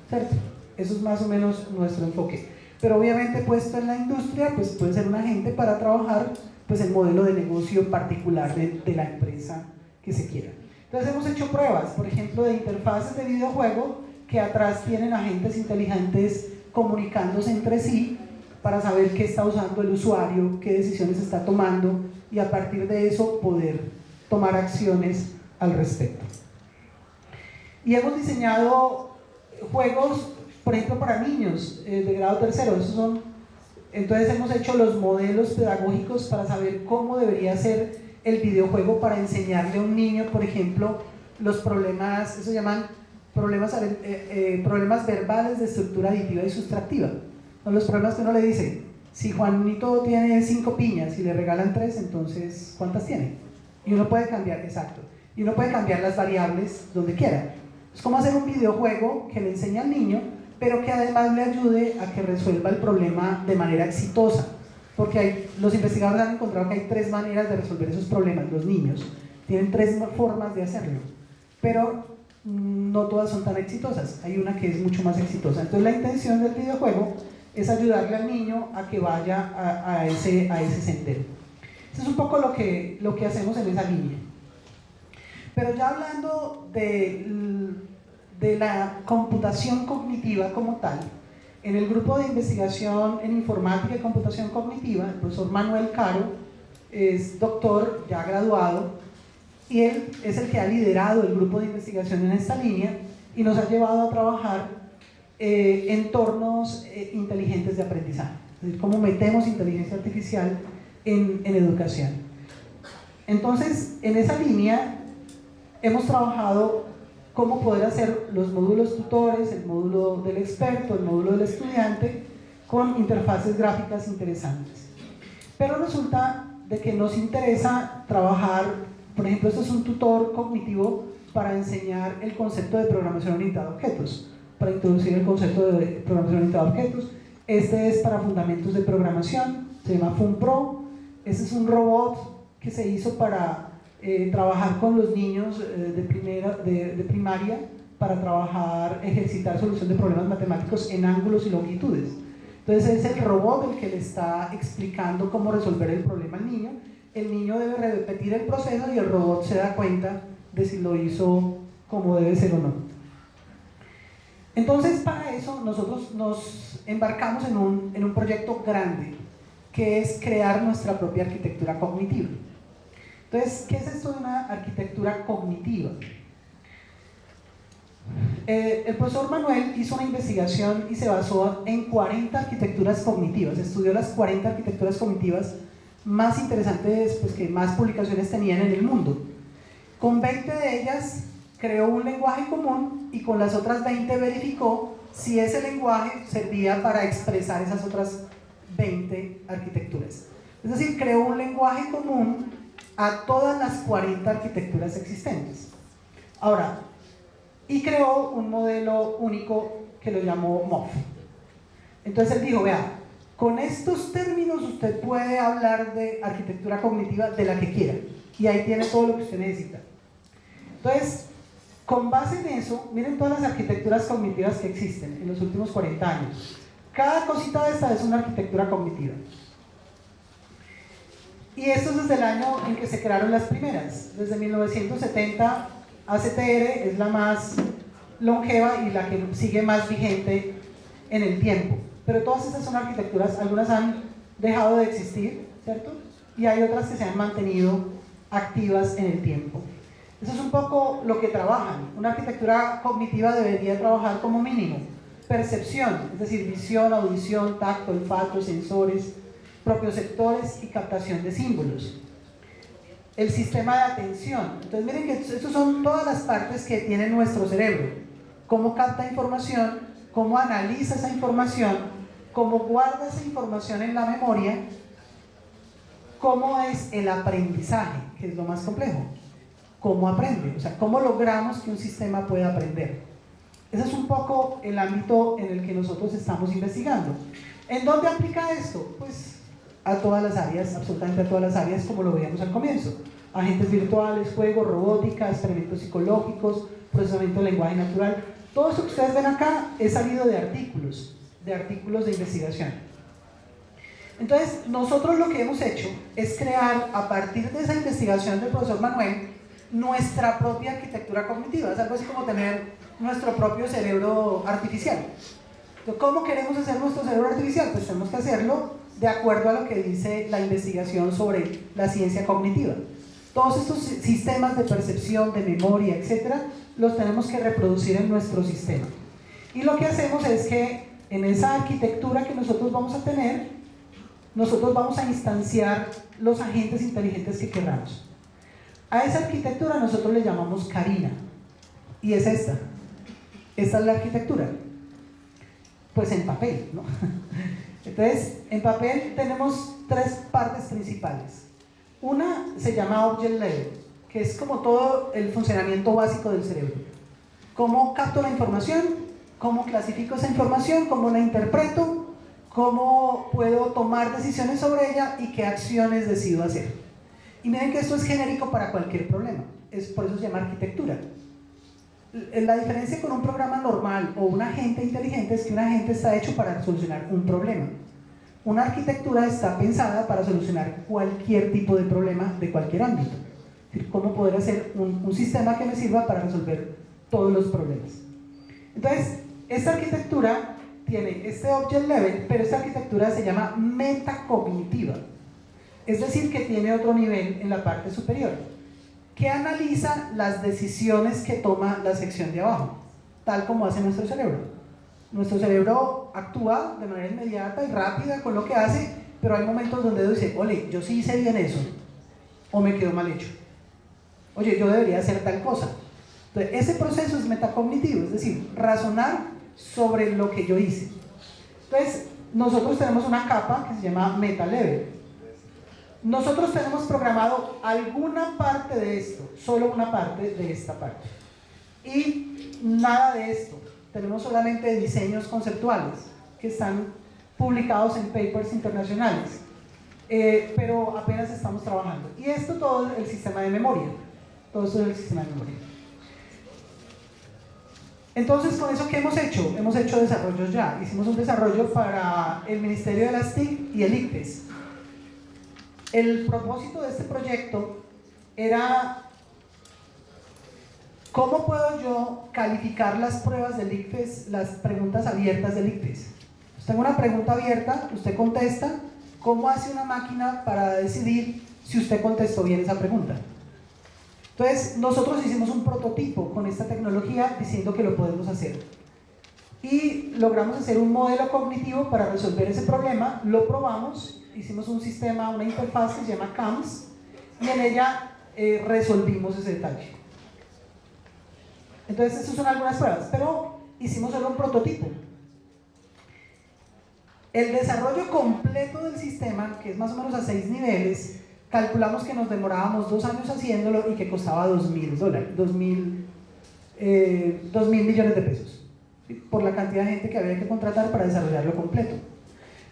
Speaker 1: ¿Cierto? Eso es más o menos nuestro enfoque. Pero obviamente puesto en la industria, pues puede ser un agente para trabajar pues el modelo de negocio particular de la empresa que se quiera. Entonces hemos hecho pruebas, por ejemplo, de interfaces de videojuego que atrás tienen agentes inteligentes comunicándose entre sí para saber qué está usando el usuario, qué decisiones está tomando, y a partir de eso poder tomar acciones al respecto. Y hemos diseñado juegos, por ejemplo, para niños de grado tercero. Entonces hemos hecho los modelos pedagógicos para saber cómo debería ser el videojuego para enseñarle a un niño, por ejemplo, los problemas, eso se llaman problemas verbales de estructura aditiva y sustractiva. Son los problemas que uno le dice: si Juanito tiene 5 piñas y le regalan 3, entonces ¿cuántas tiene? Y uno puede cambiar, exacto, y uno puede cambiar las variables donde quiera. Es como hacer un videojuego que le enseña al niño, pero que además le ayude a que resuelva el problema de manera exitosa, porque los investigadores han encontrado que hay 3 maneras de resolver esos problemas. Los niños tienen 3 formas de hacerlo, pero no todas son tan exitosas, hay una que es mucho más exitosa. Entonces la intención del videojuego es ayudarle al niño a que vaya a ese sendero. Eso es un poco lo que hacemos en esa línea. Pero ya hablando de la computación cognitiva como tal, en el grupo de investigación en informática y computación cognitiva, el profesor Manuel Caro es doctor ya graduado, y él es el que ha liderado el grupo de investigación en esta línea y nos ha llevado a trabajar entornos inteligentes de aprendizaje, es decir, cómo metemos inteligencia artificial en educación. Entonces, en esa línea hemos trabajado cómo poder hacer los módulos tutores, el módulo del experto, el módulo del estudiante, con interfaces gráficas interesantes. Pero resulta de que nos interesa trabajar, por ejemplo, esto es un tutor cognitivo para enseñar el concepto de programación orientada a objetos, para introducir el concepto de programación orientada a objetos. Este es para fundamentos de programación, se llama FunPro. Este es un robot que se hizo para trabajar con los niños de primaria, para trabajar, ejercitar solución de problemas matemáticos en ángulos y longitudes. Entonces es el robot el que le está explicando cómo resolver el problema al niño. El niño debe repetir el proceso y el robot se da cuenta de si lo hizo como debe ser o no. Entonces, para eso nosotros nos embarcamos en un proyecto grande, que es crear nuestra propia arquitectura cognitiva. Entonces, ¿qué es esto de una arquitectura cognitiva? El profesor Manuel hizo una investigación y se basó en 40 arquitecturas cognitivas, estudió las 40 arquitecturas cognitivas más interesantes, pues, que más publicaciones tenían en el mundo. Con 20 de ellas creó un lenguaje común y con las otras 20 verificó si ese lenguaje servía para expresar esas otras 20 arquitecturas. Es decir, creó un lenguaje común a todas las 40 arquitecturas existentes. Ahora, y creó un modelo único que lo llamó MOF. Entonces él dijo, vea, con estos términos usted puede hablar de arquitectura cognitiva de la que quiera, y ahí tiene todo lo que usted necesita. Entonces, con base en eso, miren todas las arquitecturas cognitivas que existen en los últimos 40 años. Cada cosita de esta es una arquitectura cognitiva. Y esto es desde el año en que se crearon las primeras. Desde 1970, ACTR es la más longeva y la que sigue más vigente en el tiempo. Pero todas estas son arquitecturas, algunas han dejado de existir, ¿cierto? Y hay otras que se han mantenido activas en el tiempo. Eso es un poco lo que trabajan. Una arquitectura cognitiva debería trabajar como mínimo percepción, es decir, visión, audición, tacto, olfato, sensores, propioceptores y captación de símbolos. El sistema de atención. Entonces miren que estas son todas las partes que tiene nuestro cerebro. Cómo capta información, cómo analiza esa información, cómo guarda esa información en la memoria, cómo es el aprendizaje, que es lo más complejo. Cómo aprende, o sea, cómo logramos que un sistema pueda aprender. Ese es un poco el ámbito en el que nosotros estamos investigando. ¿En dónde aplica esto? Pues a todas las áreas, absolutamente a todas las áreas, como lo veíamos al comienzo. Agentes virtuales, juegos, robótica, experimentos psicológicos, procesamiento del lenguaje natural. Todo eso que ustedes ven acá es salido de artículos de investigación. Entonces, nosotros lo que hemos hecho es crear, a partir de esa investigación del profesor Manuel, nuestra propia arquitectura cognitiva. Es algo así como tener nuestro propio cerebro artificial. Entonces, ¿cómo queremos hacer nuestro cerebro artificial? Pues tenemos que hacerlo de acuerdo a lo que dice la investigación sobre la ciencia cognitiva. Todos estos sistemas de percepción, de memoria, etcétera, los tenemos que reproducir en nuestro sistema. Y lo que hacemos es que en esa arquitectura que nosotros vamos a tener, nosotros vamos a instanciar los agentes inteligentes que queramos. A esa arquitectura nosotros le llamamos Karina. Y es esta. Esta es la arquitectura. Pues en papel, ¿no? Entonces, en papel tenemos tres partes principales. Una se llama Object Level, que es como todo el funcionamiento básico del cerebro. Cómo capto la información, cómo clasifico esa información, cómo la interpreto, cómo puedo tomar decisiones sobre ella y qué acciones decido hacer. Y miren que esto es genérico para cualquier problema, por eso se llama arquitectura. La diferencia con un programa normal o un agente inteligente es que un agente está hecho para solucionar un problema. Una arquitectura está pensada para solucionar cualquier tipo de problema de cualquier ámbito. Es decir, cómo poder hacer un sistema que me sirva para resolver todos los problemas. Entonces, esta arquitectura tiene este Object Level, pero esta arquitectura se llama metacognitiva. Es decir, que tiene otro nivel en la parte superior, que analiza las decisiones que toma la sección de abajo, tal como hace nuestro cerebro. Nuestro cerebro actúa de manera inmediata y rápida con lo que hace, pero hay momentos donde dice, ole, yo sí hice bien eso, o me quedó mal hecho. Oye, yo debería hacer tal cosa. Entonces, ese proceso es metacognitivo, es decir, razonar sobre lo que yo hice. Entonces, nosotros tenemos una capa que se llama meta level. Nosotros tenemos programado alguna parte de esto, solo una parte de esta parte. Y nada de esto. Tenemos solamente diseños conceptuales que están publicados en papers internacionales, pero apenas estamos trabajando. Y esto todo es el sistema de memoria. Todo esto es el sistema de memoria. Entonces, ¿con eso qué hemos hecho? Hemos hecho desarrollos ya. Hicimos un desarrollo para el Ministerio de las TIC y el ICFES. El propósito de este proyecto era: ¿cómo puedo yo calificar las pruebas del ICFES, las preguntas abiertas del ICFES? Tengo una pregunta abierta, usted contesta. ¿Cómo hace una máquina para decidir si usted contestó bien esa pregunta? Entonces, nosotros hicimos un prototipo con esta tecnología diciendo que lo podemos hacer. Y logramos hacer un modelo cognitivo para resolver ese problema, lo probamos, hicimos un sistema, una interfaz que se llama CAMS, y en ella resolvimos ese detalle. Entonces, esas son algunas pruebas, pero hicimos solo un prototipo. El desarrollo completo del sistema, que es más o menos a 6 niveles, calculamos que nos demorábamos 2 años haciéndolo y que costaba $2.000 millones de pesos, ¿sí? Por la cantidad de gente que había que contratar para desarrollarlo completo.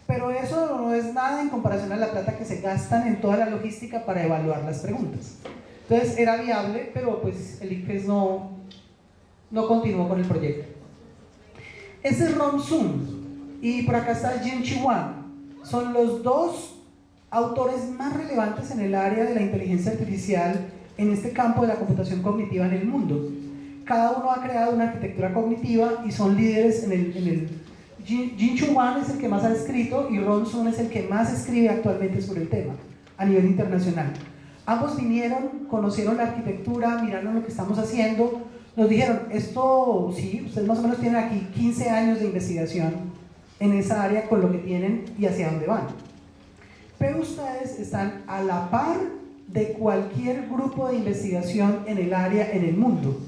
Speaker 1: Pero eso no es nada en comparación a la plata que se gastan en toda la logística para evaluar las preguntas. Entonces era viable, pero pues el ICFES no continuó con el proyecto. Ese es Ron Sun y por acá está Jin-Chi Wang. Son los dos autores más relevantes en el área de la inteligencia artificial en este campo de la computación cognitiva en el mundo. Cada uno ha creado una arquitectura cognitiva y son líderes en el Jin-Chi Wang es el que más ha escrito y Ron Sun es el que más escribe actualmente sobre el tema a nivel internacional. Ambos vinieron, conocieron la arquitectura, miraron lo que estamos haciendo, nos dijeron, esto sí, ustedes más o menos tienen aquí 15 años de investigación en esa área con lo que tienen y hacia dónde van. Pero ustedes están a la par de cualquier grupo de investigación en el área, en el mundo.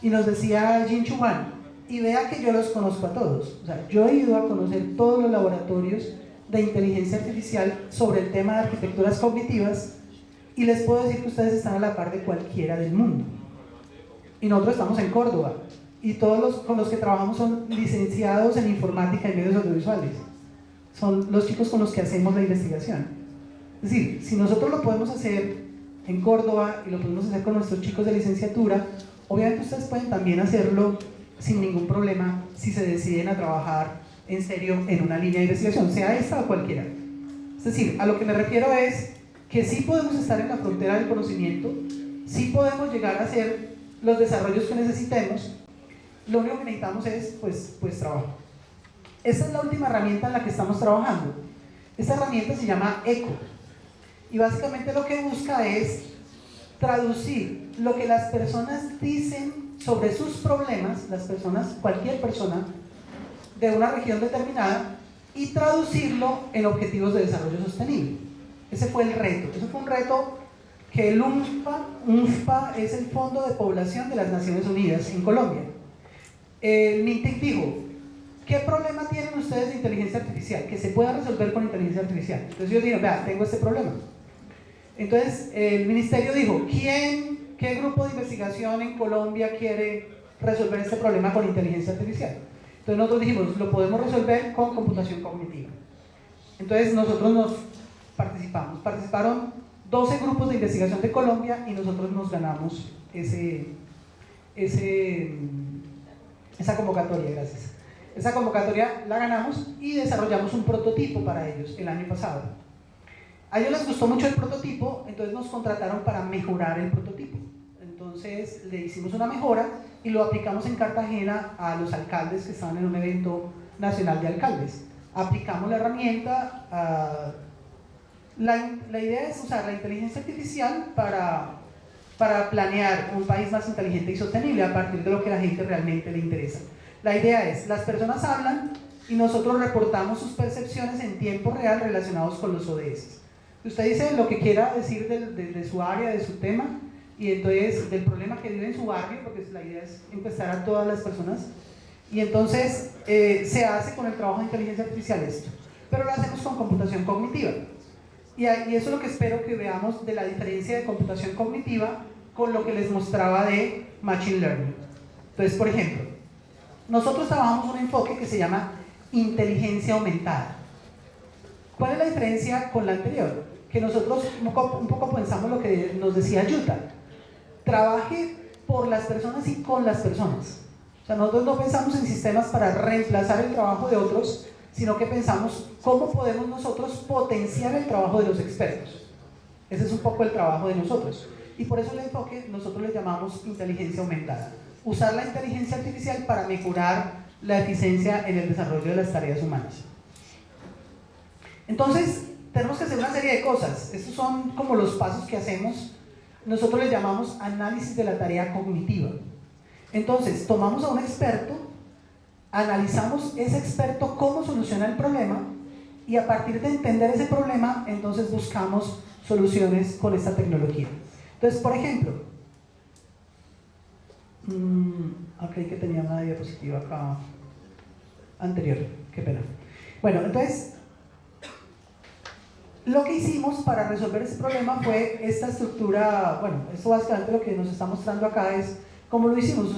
Speaker 1: Y nos decía Jin-Chi Wang, y vea que yo los conozco a todos. O sea, yo he ido a conocer todos los laboratorios de inteligencia artificial sobre el tema de arquitecturas cognitivas y les puedo decir que ustedes están a la par de cualquiera del mundo. Y nosotros estamos en Córdoba y todos los con los que trabajamos son licenciados en informática y medios audiovisuales. Son los chicos con los que hacemos la investigación. Es decir, si nosotros lo podemos hacer en Córdoba y lo podemos hacer con nuestros chicos de licenciatura, obviamente ustedes pueden también hacerlo sin ningún problema si se deciden a trabajar en serio en una línea de investigación, sea esta o cualquiera. Es decir, a lo que me refiero es que sí podemos estar en la frontera del conocimiento, sí podemos llegar a hacer los desarrollos que necesitemos, lo único que necesitamos es pues trabajo. Esta es la última herramienta en la que estamos trabajando. Esta herramienta se llama ECHO y básicamente lo que busca es traducir lo que las personas dicen sobre sus problemas, las personas, cualquier persona de una región determinada, y traducirlo en objetivos de desarrollo sostenible. Ese fue el reto. Ese fue un reto que el UNFPA es el Fondo de Población de las Naciones Unidas en Colombia. El MINTIC dijo, ¿qué problema tienen ustedes de inteligencia artificial? Que se pueda resolver con inteligencia artificial. Entonces yo dije, vea, tengo este problema. Entonces el ministerio dijo, ¿qué grupo de investigación en Colombia quiere resolver este problema con inteligencia artificial? Entonces nosotros dijimos, lo podemos resolver con computación cognitiva. Entonces nosotros participaron 12 grupos de investigación de Colombia y nosotros nos ganamos esa convocatoria, gracias. Esa convocatoria la ganamos y desarrollamos un prototipo para ellos el año pasado. A ellos les gustó mucho el prototipo, entonces nos contrataron para mejorar el prototipo. Entonces le hicimos una mejora y lo aplicamos en Cartagena a los alcaldes que estaban en un evento nacional de alcaldes. Aplicamos la herramienta, la idea es usar la inteligencia artificial para planear un país más inteligente y sostenible a partir de lo que a la gente realmente le interesa. La idea es, las personas hablan y nosotros reportamos sus percepciones en tiempo real relacionados con los ODS. Usted dice lo que quiera decir de su área, de su tema, y entonces del problema que vive en su barrio, porque la idea es encuestar a todas las personas, y entonces se hace con el trabajo de inteligencia artificial esto, pero lo hacemos con computación cognitiva. Y eso es lo que espero que veamos de la diferencia de computación cognitiva con lo que les mostraba de Machine Learning. Entonces, por ejemplo, nosotros trabajamos un enfoque que se llama inteligencia aumentada. ¿Cuál es la diferencia con la anterior? Que nosotros un poco pensamos lo que nos decía Yuta. Trabaje por las personas y con las personas. O sea, nosotros no pensamos en sistemas para reemplazar el trabajo de otros, sino que pensamos cómo podemos nosotros potenciar el trabajo de los expertos. Ese es un poco el trabajo de nosotros. Y por eso el enfoque nosotros le llamamos inteligencia aumentada. Usar la inteligencia artificial para mejorar la eficiencia en el desarrollo de las tareas humanas. Entonces, tenemos que hacer una serie de cosas. Estos son como los pasos que hacemos. Nosotros les llamamos análisis de la tarea cognitiva. Entonces, tomamos a un experto, analizamos ese experto cómo soluciona el problema, y a partir de entender ese problema, entonces buscamos soluciones con esta tecnología. Entonces, por ejemplo, creí que tenía una diapositiva acá anterior, qué pena. Bueno, entonces, lo que hicimos para resolver ese problema fue esta estructura. Bueno, esto básicamente lo que nos está mostrando acá es cómo lo hicimos.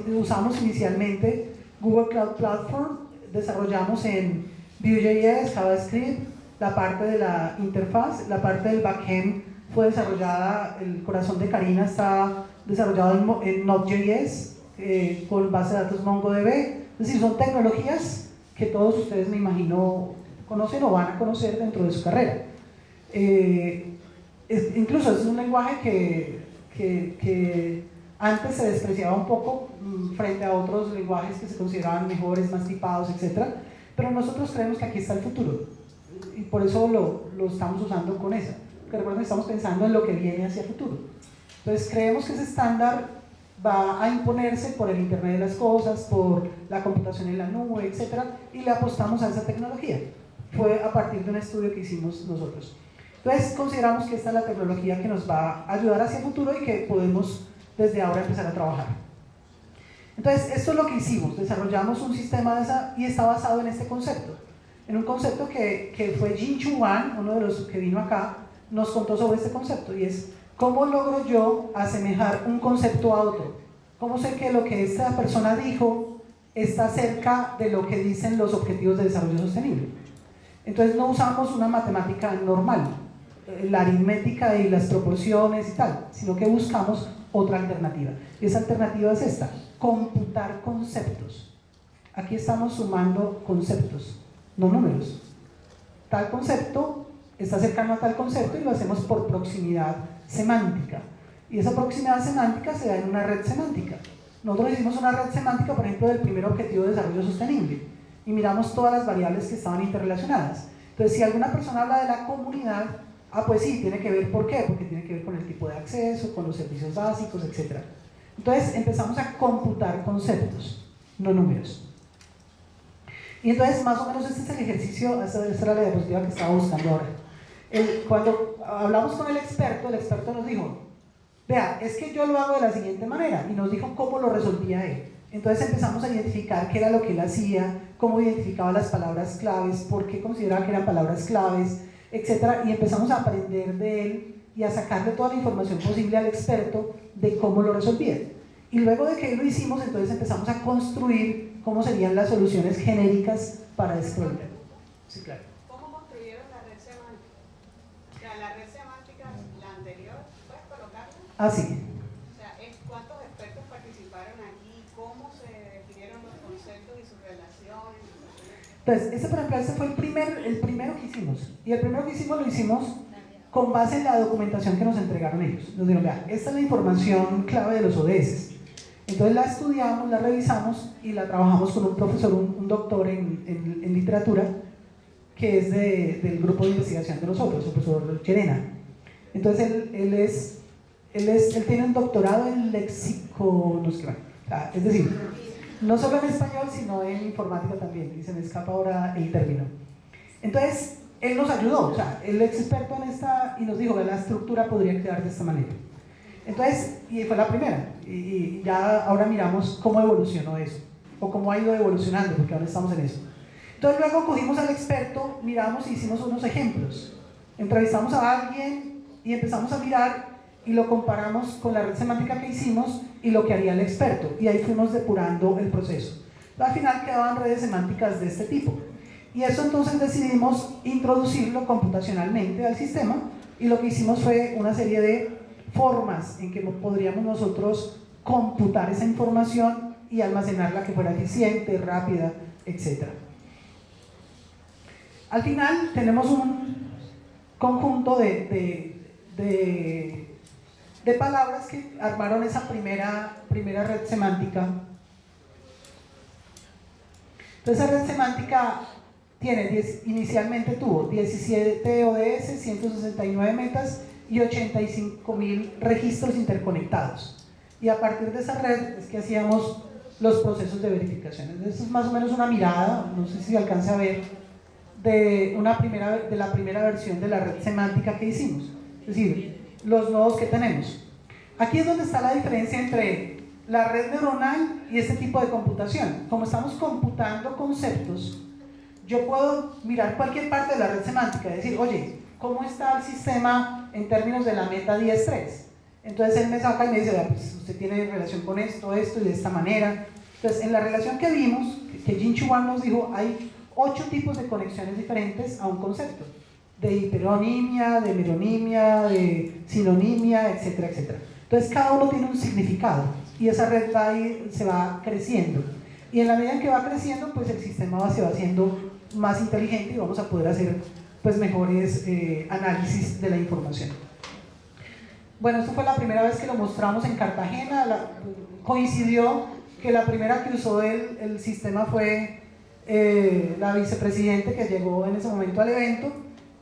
Speaker 1: Usamos inicialmente Google Cloud Platform, desarrollamos en Vue.js, JavaScript, la parte de la interfaz, la parte del backend fue desarrollada, el corazón de Karina está desarrollado en Node.js, con base de datos MongoDB. Es decir, son tecnologías que todos ustedes, me imagino, conocen o van a conocer dentro de su carrera. Incluso es un lenguaje que antes se despreciaba un poco frente a otros lenguajes que se consideraban mejores, más tipados, etc. Pero nosotros creemos que aquí está el futuro y por eso lo estamos usando con esa. Porque recuerden que estamos pensando en lo que viene hacia el futuro. Entonces creemos que ese estándar va a imponerse por el Internet de las Cosas, por la computación en la nube, etc. Y le apostamos a esa tecnología. Fue a partir de un estudio que hicimos nosotros. Entonces consideramos que esta es la tecnología que nos va a ayudar hacia el futuro y que podemos desde ahora empezar a trabajar. Entonces esto es lo que hicimos, desarrollamos un sistema de esa, y está basado en este concepto, en un concepto que fue Jin-Chu Wan, uno de los que vino acá, nos contó sobre este concepto, y es ¿cómo logro yo asemejar un concepto a otro? ¿Cómo sé que lo que esta persona dijo está cerca de lo que dicen los objetivos de desarrollo sostenible? Entonces no usamos una matemática normal, la aritmética y las proporciones y tal, sino que buscamos otra alternativa. Y esa alternativa es esta: computar conceptos. Aquí estamos sumando conceptos, no números. Tal concepto está cercano a tal concepto y lo hacemos por proximidad semántica. Y esa proximidad semántica se da en una red semántica. Nosotros hicimos una red semántica, por ejemplo, del primer objetivo de desarrollo sostenible, y miramos todas las variables que estaban interrelacionadas. Entonces, si alguna persona habla de la comunidad, pues sí, tiene que ver. ¿Por qué? Porque tiene que ver con el tipo de acceso, con los servicios básicos, etc. Entonces empezamos a computar conceptos, no números. Y entonces más o menos este es el ejercicio, esta era la diapositiva que estaba buscando ahora. Cuando hablamos con el experto nos dijo, vea, es que yo lo hago de la siguiente manera, y nos dijo cómo lo resolvía él. Entonces empezamos a identificar qué era lo que él hacía, cómo identificaba las palabras claves, por qué consideraba que eran palabras claves, etc. Y empezamos a aprender de él y a sacarle toda la información posible al experto de cómo lo resolvía. Y luego de que lo hicimos, entonces empezamos a construir cómo serían las soluciones genéricas para este problema. Sí, claro.
Speaker 2: ¿Cómo construyeron la red semántica? O sea, la red semántica, la anterior, ¿puedes colocarla?
Speaker 1: Ah, sí.
Speaker 2: O sea, ¿cuántos expertos participaron aquí? ¿Cómo se definieron los conceptos y sus relaciones?
Speaker 1: Entonces, este fue el primero que hicimos. Y el primero que hicimos lo hicimos con base en la documentación que nos entregaron ellos. Nos dijeron, vea, esta es la información clave de los ODS. Entonces la estudiamos, la revisamos y la trabajamos con un profesor, un doctor en literatura, que es del grupo de investigación de nosotros, el profesor Llerena. Entonces él tiene un doctorado en léxico, no sé qué, es decir, No solo en español, sino en informática también, y se me escapa ahora el término. Entonces, él nos ayudó, o sea, él es experto en esta, y nos dijo que la estructura podría quedar de esta manera. Entonces, y fue la primera, y ya ahora miramos cómo evolucionó eso, o cómo ha ido evolucionando, porque ahora estamos en eso. Entonces luego cogimos al experto, miramos y hicimos unos ejemplos. Entrevistamos a alguien y empezamos a mirar y lo comparamos con la red semántica que hicimos y lo que haría el experto, y ahí fuimos depurando el proceso. Al final quedaban redes semánticas de este tipo, y eso entonces decidimos introducirlo computacionalmente al sistema, y lo que hicimos fue una serie de formas en que podríamos nosotros computar esa información y almacenarla que fuera eficiente, rápida, etc. Al final tenemos un conjunto de palabras que armaron esa primera red semántica. Entonces esa red semántica inicialmente tuvo 17 ODS, 169 metas y 85.000 registros interconectados. Y a partir de esa red es que hacíamos los procesos de verificación. Entonces es más o menos una mirada, no sé si alcance a ver, de la primera versión de la red semántica que hicimos. Es decir, los nodos que tenemos. Aquí es donde está la diferencia entre la red neuronal y este tipo de computación. Como estamos computando conceptos, yo puedo mirar cualquier parte de la red semántica y decir, oye, ¿cómo está el sistema en términos de la meta 10.3? Entonces él me saca y me dice, pues usted tiene relación con esto y de esta manera. Entonces en la relación que vimos, que Jin Chuan nos dijo, hay 8 tipos de conexiones diferentes a un concepto, de hiperonimia, de meronimia, de sinonimia, etcétera, etcétera. Entonces cada uno tiene un significado y esa red se va creciendo, y en la medida en que va creciendo, pues el sistema se va haciendo más inteligente y vamos a poder hacer pues mejores análisis de la información. Bueno, esto fue la primera vez que lo mostramos en Cartagena. Coincidió que la primera que usó el sistema fue la vicepresidente, que llegó en ese momento al evento,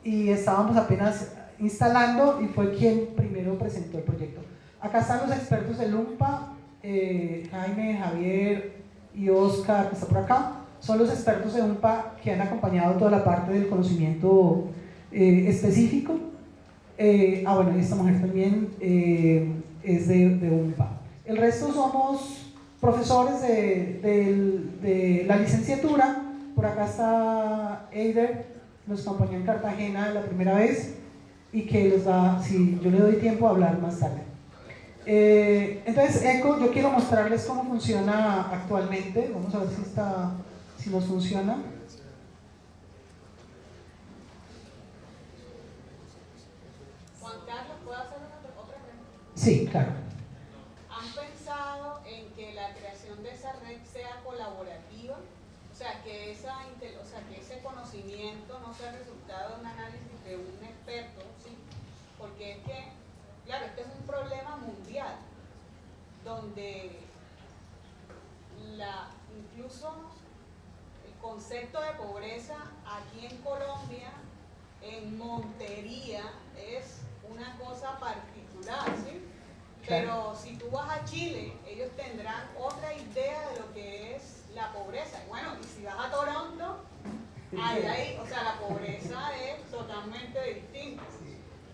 Speaker 1: y estábamos apenas instalando y fue quien primero presentó el proyecto. Acá están los expertos del UNPA, Jaime, Javier y Oscar, que está por acá. Son los expertos de UNPA que han acompañado toda la parte del conocimiento específico. Bueno, y esta mujer también es de UNPA. El resto somos profesores de la licenciatura. Por acá está Eider, nos acompañó en Cartagena la primera vez, y que les va, si yo le doy tiempo, a hablar más tarde. Entonces, ECHO, yo quiero mostrarles cómo funciona actualmente. Vamos a ver si nos funciona.
Speaker 2: Juan Carlos, ¿puedo hacer otra pregunta?
Speaker 1: Sí, claro.
Speaker 2: ¿Han pensado en que la creación de esa red sea colaborativa? O sea, que ese conocimiento no sea resultado de un análisis de un experto, ¿sí? Porque es que, claro, este es un problema mundial, donde incluso el concepto de pobreza aquí en Colombia, en Montería, es una cosa particular, ¿sí? Pero si tú vas a Chile, ellos tendrán otra idea de lo que es la pobreza. Y bueno, y si vas a Toronto, o sea, la pobreza es totalmente distinta.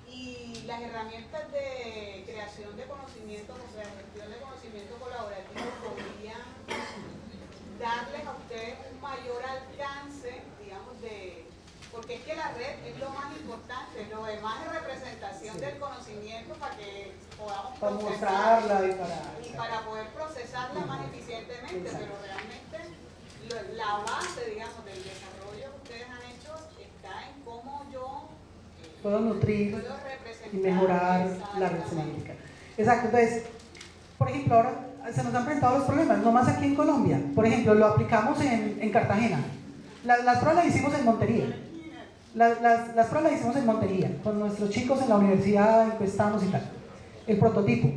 Speaker 2: Y las herramientas de creación de conocimiento, o sea, gestión de conocimiento colaborativo, podrían darles a ustedes un mayor alcance, digamos, porque es que la red es lo más importante, lo demás es representación del conocimiento para que podamos
Speaker 1: mostrarla
Speaker 2: y para poder procesarla más eficientemente. Exacto. Pero realmente la base, digamos, del desarrollo que ustedes han hecho está en cómo yo
Speaker 1: puedo nutrir y mejorar la red semántica. Exacto. Entonces, por ejemplo, ahora se nos han presentado los problemas, no más aquí en Colombia. Por ejemplo, lo aplicamos en Cartagena. Las pruebas las hicimos en Montería. Las pruebas las hicimos en Montería, con nuestros chicos en la universidad, encuestamos y tal. El prototipo.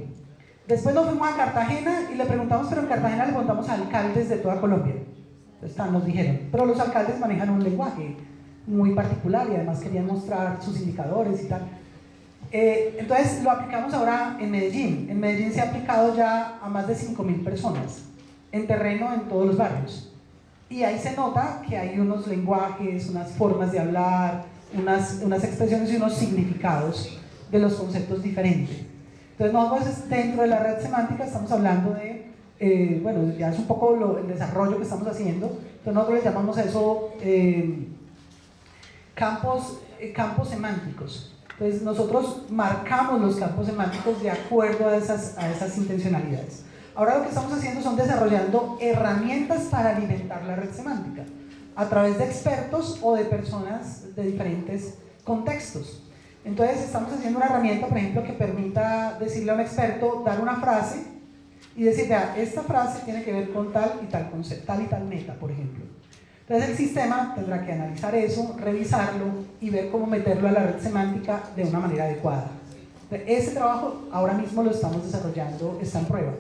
Speaker 1: Después nos fuimos a Cartagena y le preguntamos, pero en Cartagena le preguntamos a alcaldes de toda Colombia. Entonces nos dijeron, pero los alcaldes manejan un lenguaje muy particular y además querían mostrar sus indicadores y tal. Entonces lo aplicamos ahora en Medellín. En Medellín se ha aplicado ya a más de 5.000 personas. en terreno en todos los barrios. Y ahí se nota que hay unos lenguajes, unas formas de hablar, unas expresiones y unos significados de los conceptos diferentes. Entonces nosotros dentro de la red semántica estamos hablando de, bueno, ya es un poco el desarrollo que estamos haciendo, entonces nosotros le llamamos a eso campos semánticos. Entonces nosotros marcamos los campos semánticos de acuerdo a esas intencionalidades. Ahora lo que estamos haciendo son desarrollando herramientas para alimentar la red semántica a través de expertos o de personas de diferentes contextos. Entonces estamos haciendo una herramienta, por ejemplo, que permita decirle a un experto, dar una frase y decir, vea, esta frase tiene que ver con tal y tal concepto, tal y tal meta, por ejemplo. Entonces el sistema tendrá que analizar eso, revisarlo y ver cómo meterlo a la red semántica de una manera adecuada. Entonces, ese trabajo ahora mismo lo estamos desarrollando, está en prueba.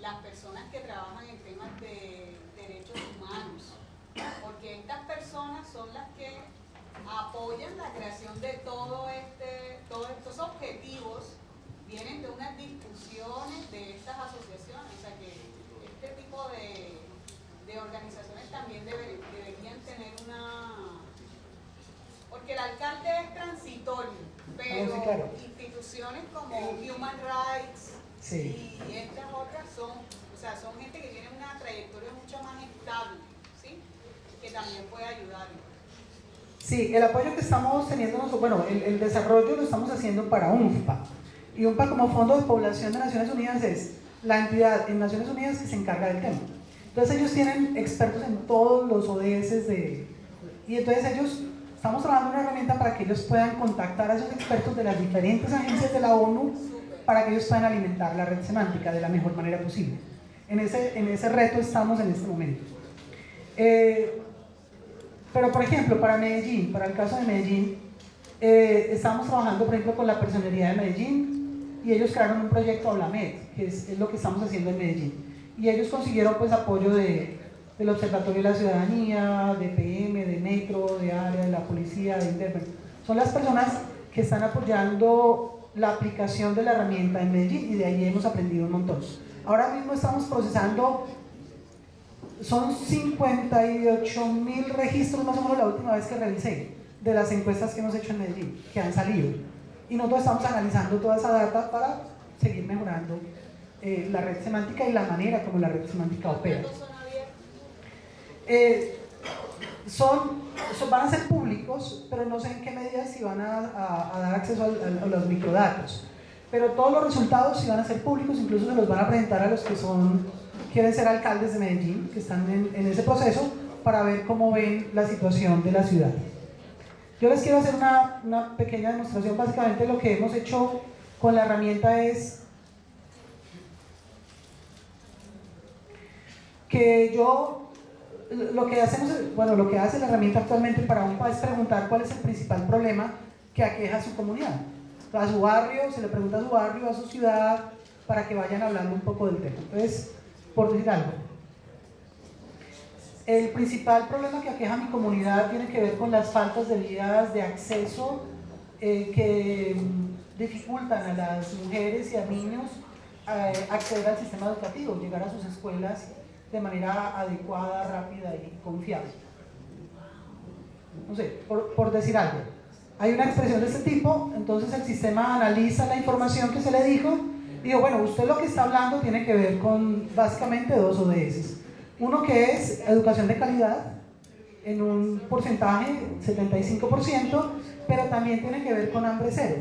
Speaker 2: Las personas que trabajan en temas de derechos humanos, porque estas personas son las que apoyan la creación de todos estos objetivos, vienen de unas discusiones de estas asociaciones, o sea que este tipo de organizaciones también deberían tener porque el alcalde es transitorio, pero sí, claro, instituciones como Human Rights, sí, y estas otras son gente que tiene una trayectoria mucho más estable, ¿sí? Que también puede ayudar.
Speaker 1: Sí, el apoyo que estamos teniendo, bueno, el desarrollo lo estamos haciendo para UNFPA. Y UNFPA como Fondo de Población de Naciones Unidas es la entidad en Naciones Unidas que se encarga del tema. Entonces ellos tienen expertos en todos los ODS y entonces estamos trabajando una herramienta para que ellos puedan contactar a esos expertos de las diferentes agencias de la ONU para que ellos puedan alimentar la red semántica de la mejor manera posible. En ese reto estamos en este momento. Pero por ejemplo, para Medellín, para el caso de Medellín, estamos trabajando por ejemplo con la Personería de Medellín y ellos crearon un proyecto Hablamed, que es lo que estamos haciendo en Medellín. Y ellos consiguieron pues apoyo del Observatorio de la Ciudadanía, de PM, de Metro, de Área, de la Policía, de Interven. Son las personas que están apoyando la aplicación de la herramienta en Medellín y de ahí hemos aprendido un montón. Ahora mismo estamos procesando, son 58.000 registros más o menos la última vez que revisé de las encuestas que hemos hecho en Medellín, que han salido. Y nosotros estamos analizando toda esa data para seguir mejorando la red semántica y la manera como la red semántica opera. Van a ser públicos, pero no sé en qué medida si van a dar acceso a los microdatos. Pero todos los resultados sí van a ser públicos, incluso se los van a presentar a los que quieren ser alcaldes de Medellín, que están en ese proceso, para ver cómo ven la situación de la ciudad. Yo les quiero hacer una pequeña demostración. Básicamente lo que hemos hecho con la herramienta es que lo que hace la herramienta actualmente para UNFPA es preguntar cuál es el principal problema que aqueja a su comunidad. A su barrio, se le pregunta a su barrio, a su ciudad, para que vayan hablando un poco del tema. Entonces, por decir algo, el principal problema que aqueja a mi comunidad tiene que ver con las faltas de vías de acceso que dificultan a las mujeres y a niños acceder al sistema educativo, llegar a sus escuelas de manera adecuada, rápida y confiable. No sé, por decir algo. Hay una expresión de este tipo, entonces el sistema analiza la información que se le dijo y digo, bueno, usted lo que está hablando tiene que ver con básicamente dos ODS. Uno que es educación de calidad, en un porcentaje, 75%, pero también tiene que ver con hambre cero.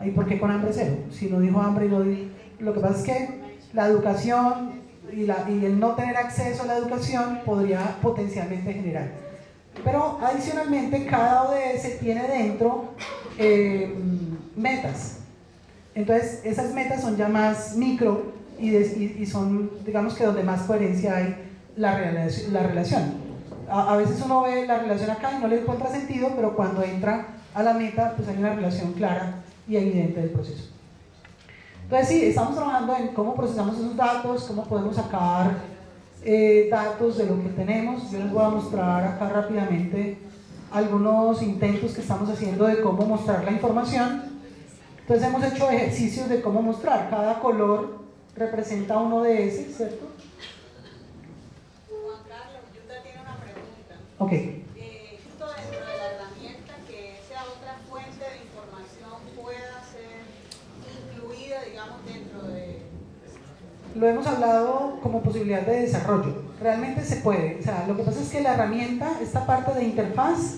Speaker 1: ¿Y por qué con hambre cero? Si no dijo hambre, lo que pasa es que la educación y el no tener acceso a la educación podría potencialmente generar. Pero adicionalmente cada ODS tiene dentro metas. Entonces esas metas son ya más micro y son, digamos que donde más coherencia hay la relación. A veces uno ve la relación acá y no le encuentra sentido, pero cuando entra a la meta pues hay una relación clara y evidente del proceso. Entonces sí, estamos trabajando en cómo procesamos esos datos, cómo podemos sacar datos de lo que tenemos. Yo les voy a mostrar acá rápidamente algunos intentos que estamos haciendo de cómo mostrar la información. Entonces hemos hecho ejercicios de cómo mostrar, cada color representa un ODS, ¿cierto?
Speaker 2: Juan Carlos, Yuta tiene una pregunta.
Speaker 1: Ok.
Speaker 2: Justo dentro de la herramienta, que esa otra fuente de información pueda ser incluida, digamos, dentro de...
Speaker 1: Lo hemos hablado como posibilidad de desarrollo. Realmente se puede. O sea, lo que pasa es que la herramienta, esta parte de interfaz,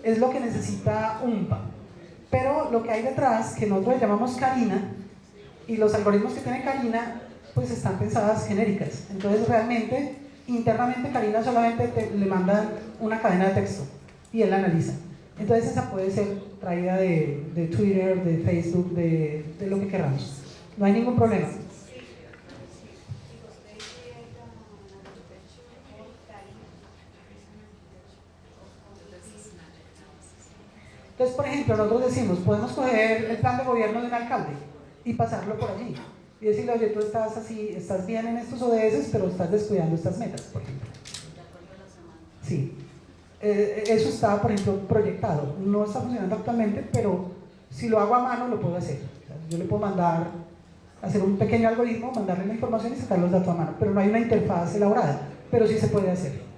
Speaker 1: es lo que necesita UMPA. Pero lo que hay detrás, que nosotros le llamamos Karina, y los algoritmos que tiene Karina, pues están pensadas genéricas. Entonces realmente, internamente Karina solamente le manda una cadena de texto y él la analiza. Entonces esa puede ser traída de Twitter, de Facebook, de lo que queramos. No hay ningún problema. Entonces, por ejemplo, nosotros decimos, podemos coger el plan de gobierno de un alcalde y pasarlo por allí y decirle, oye, tú estás así, estás bien en estos ODS, pero estás descuidando estas metas, por ejemplo. Sí. Eso está, por ejemplo, proyectado. No está funcionando actualmente, pero si lo hago a mano, lo puedo hacer. O sea, yo le puedo mandar, hacer un pequeño algoritmo, mandarle la información y sacar los datos a mano, pero no hay una interfaz elaborada, pero sí se puede hacer.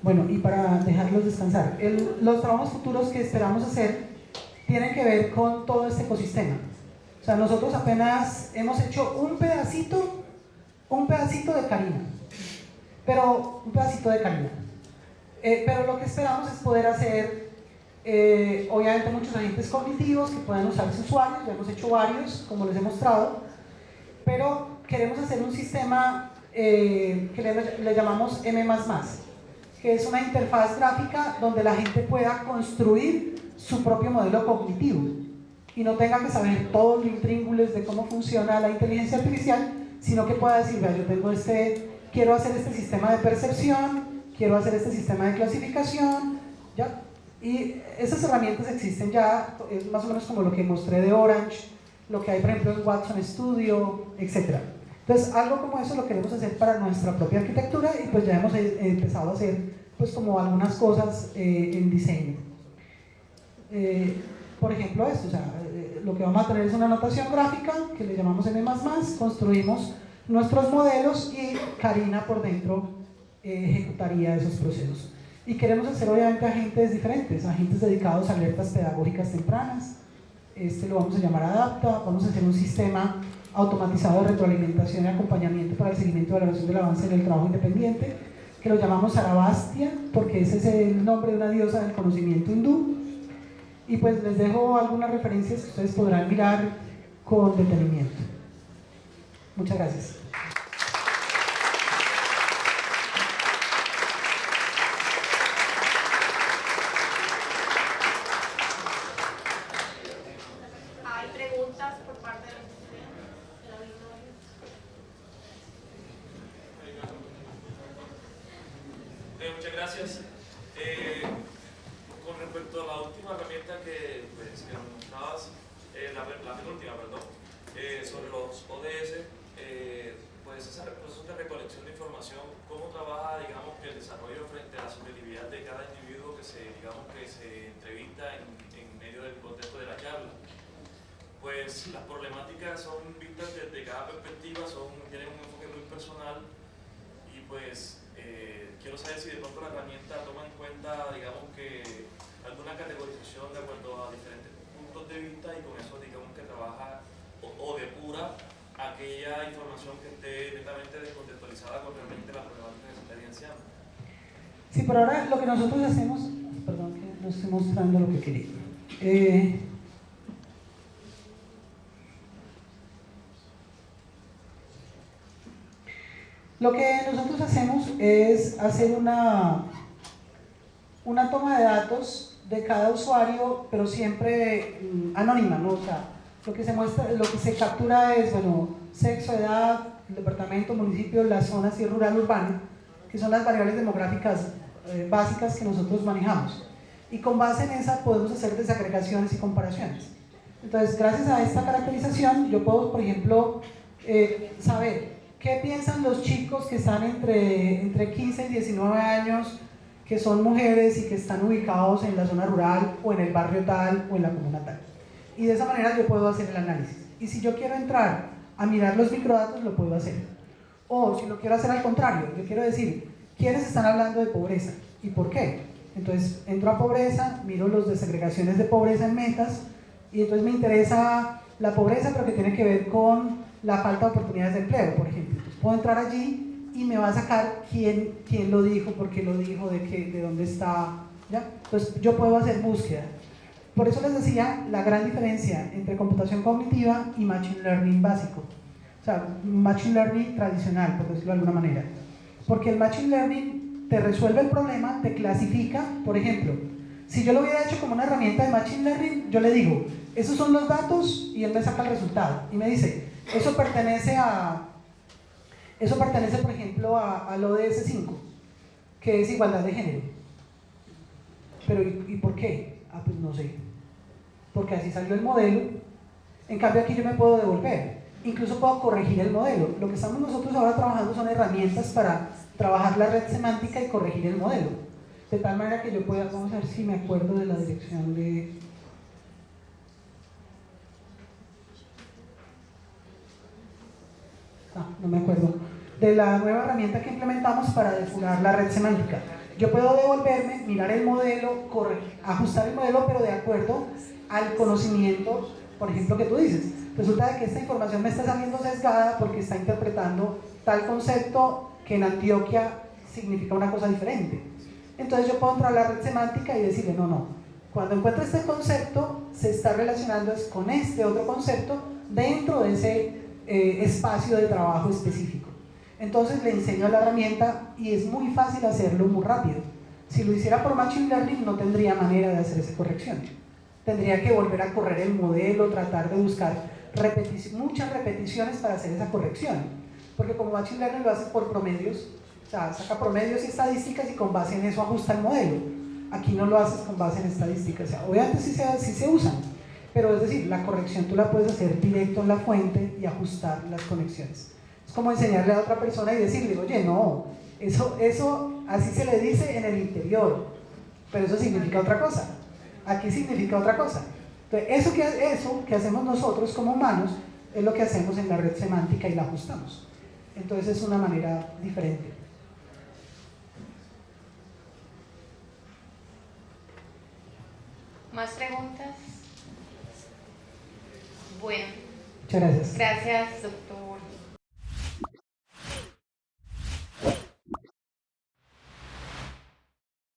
Speaker 1: Bueno, y para dejarlos descansar, los trabajos futuros que esperamos hacer tienen que ver con todo este ecosistema. O sea, nosotros apenas hemos hecho un pedacito de Karina, pero un pedacito de Karina. Pero lo que esperamos es poder hacer, obviamente, muchos agentes cognitivos que puedan usarse usuarios, ya hemos hecho varios, como les he mostrado, pero queremos hacer un sistema que le llamamos M++, que es una interfaz gráfica donde la gente pueda construir su propio modelo cognitivo y no tenga que saber todos los intríngulis de cómo funciona la inteligencia artificial, sino que pueda decir, vea, yo tengo quiero hacer este sistema de percepción, quiero hacer este sistema de clasificación, ¿ya? Y esas herramientas existen ya, es más o menos como lo que mostré de Orange, lo que hay por ejemplo en Watson Studio, etc. Entonces algo como eso lo queremos hacer para nuestra propia arquitectura y pues ya hemos empezado a hacer pues como algunas cosas en diseño. Por ejemplo esto, o sea, lo que vamos a tener es una notación gráfica que le llamamos M++, construimos nuestros modelos y Karina por dentro ejecutaría esos procesos. Y queremos hacer obviamente agentes diferentes, agentes dedicados a alertas pedagógicas tempranas. Lo vamos a llamar Adapta, vamos a hacer un sistema automatizado de retroalimentación y acompañamiento para el seguimiento y valoración del avance en el trabajo independiente, que lo llamamos Sarabastia, porque ese es el nombre de una diosa del conocimiento hindú. Y pues les dejo algunas referencias que ustedes podrán mirar con detenimiento. Muchas gracias.
Speaker 3: ¿Hay preguntas por parte de los estudiantes del auditorio?
Speaker 4: Muchas gracias. Con respecto a la última herramienta que nos mostrabas, la penúltima, perdón, sobre los ODS, pues ese proceso de recolección de información, ¿cómo trabaja, digamos, el desarrollo frente a la subjetividad de cada individuo que se entrevista en medio del contexto de la charla? Pues las problemáticas son vistas desde cada perspectiva, tienen un enfoque muy personal y pues quiero saber si de pronto la herramienta toma en cuenta, digamos, que alguna categorización de acuerdo a diferentes puntos de vista y con eso digamos que trabaja o depura aquella información que esté netamente descontextualizada con realmente la problemática que se está evidenciando.
Speaker 1: Sí, por ahora lo que nosotros hacemos, perdón que no estoy mostrando lo que quería. Lo que nosotros hacemos es hacer una toma de datos de cada usuario, pero siempre anónima, ¿no? O sea, lo que se muestra, lo que se captura es, bueno, sexo, edad, departamento, municipio, la zona, si es rural, urbana, que son las variables demográficas básicas que nosotros manejamos. Y con base en esa podemos hacer desagregaciones y comparaciones. Entonces, gracias a esta caracterización, yo puedo, por ejemplo, saber qué piensan los chicos que están entre 15 y 19 años, que son mujeres y que están ubicados en la zona rural o en el barrio tal o en la comuna tal. Y de esa manera yo puedo hacer el análisis. Y si yo quiero entrar a mirar los microdatos, lo puedo hacer. O si lo quiero hacer al contrario, yo quiero decir, ¿quiénes están hablando de pobreza? ¿Y por qué? Entonces entro a pobreza, miro las desagregaciones de pobreza en metas, y entonces me interesa la pobreza, pero que tiene que ver con la falta de oportunidades de empleo, por ejemplo. Entonces puedo entrar allí y me va a sacar quién lo dijo, por qué lo dijo, de dónde está, ¿ya? Entonces yo puedo hacer búsqueda. Por eso les decía la gran diferencia entre computación cognitiva y Machine Learning básico. O sea, Machine Learning tradicional, por decirlo de alguna manera. Porque el Machine Learning te resuelve el problema, te clasifica, por ejemplo, si yo lo hubiera hecho como una herramienta de Machine Learning, yo le digo, esos son los datos y él me saca el resultado. Y me dice, eso pertenece, por ejemplo, al ODS 5, que es igualdad de género. Pero, ¿y por qué? Ah, pues no sé. Porque así salió el modelo. En cambio aquí yo me puedo devolver. Incluso puedo corregir el modelo. Lo que estamos nosotros ahora trabajando son herramientas para trabajar la red semántica y corregir el modelo. De tal manera que yo pueda, vamos a ver si me acuerdo de la dirección de... no me acuerdo. De la nueva herramienta que implementamos para depurar la red semántica. Yo puedo devolverme, mirar el modelo, ajustar el modelo, pero de acuerdo al conocimiento, por ejemplo, que tú dices. Resulta que esta información me está saliendo sesgada porque está interpretando tal concepto que en Antioquia significa una cosa diferente. Entonces yo puedo entrar a la red semántica y decirle, no, cuando encuentro este concepto se está relacionando con este otro concepto dentro de ese espacio de trabajo específico. Entonces le enseño la herramienta y es muy fácil hacerlo muy rápido. Si lo hiciera por Machine Learning no tendría manera de hacer esa corrección. Tendría que volver a correr el modelo, tratar de buscar muchas repeticiones para hacer esa corrección. Porque como Machine Learning lo hace por promedios, o sea, saca promedios y estadísticas y con base en eso ajusta el modelo. Aquí no lo haces con base en estadísticas. O sea, obviamente sí se usan, pero es decir, la corrección tú la puedes hacer directo en la fuente y ajustar las conexiones. Es como enseñarle a otra persona y decirle, oye, no, eso así se le dice en el interior, pero eso significa otra cosa. Aquí significa otra cosa. Entonces, eso que hacemos nosotros como humanos es lo que hacemos en la red semántica y la ajustamos. Entonces es una manera diferente.
Speaker 5: ¿Más preguntas? Bueno.
Speaker 1: Muchas gracias.
Speaker 5: Gracias, doctor.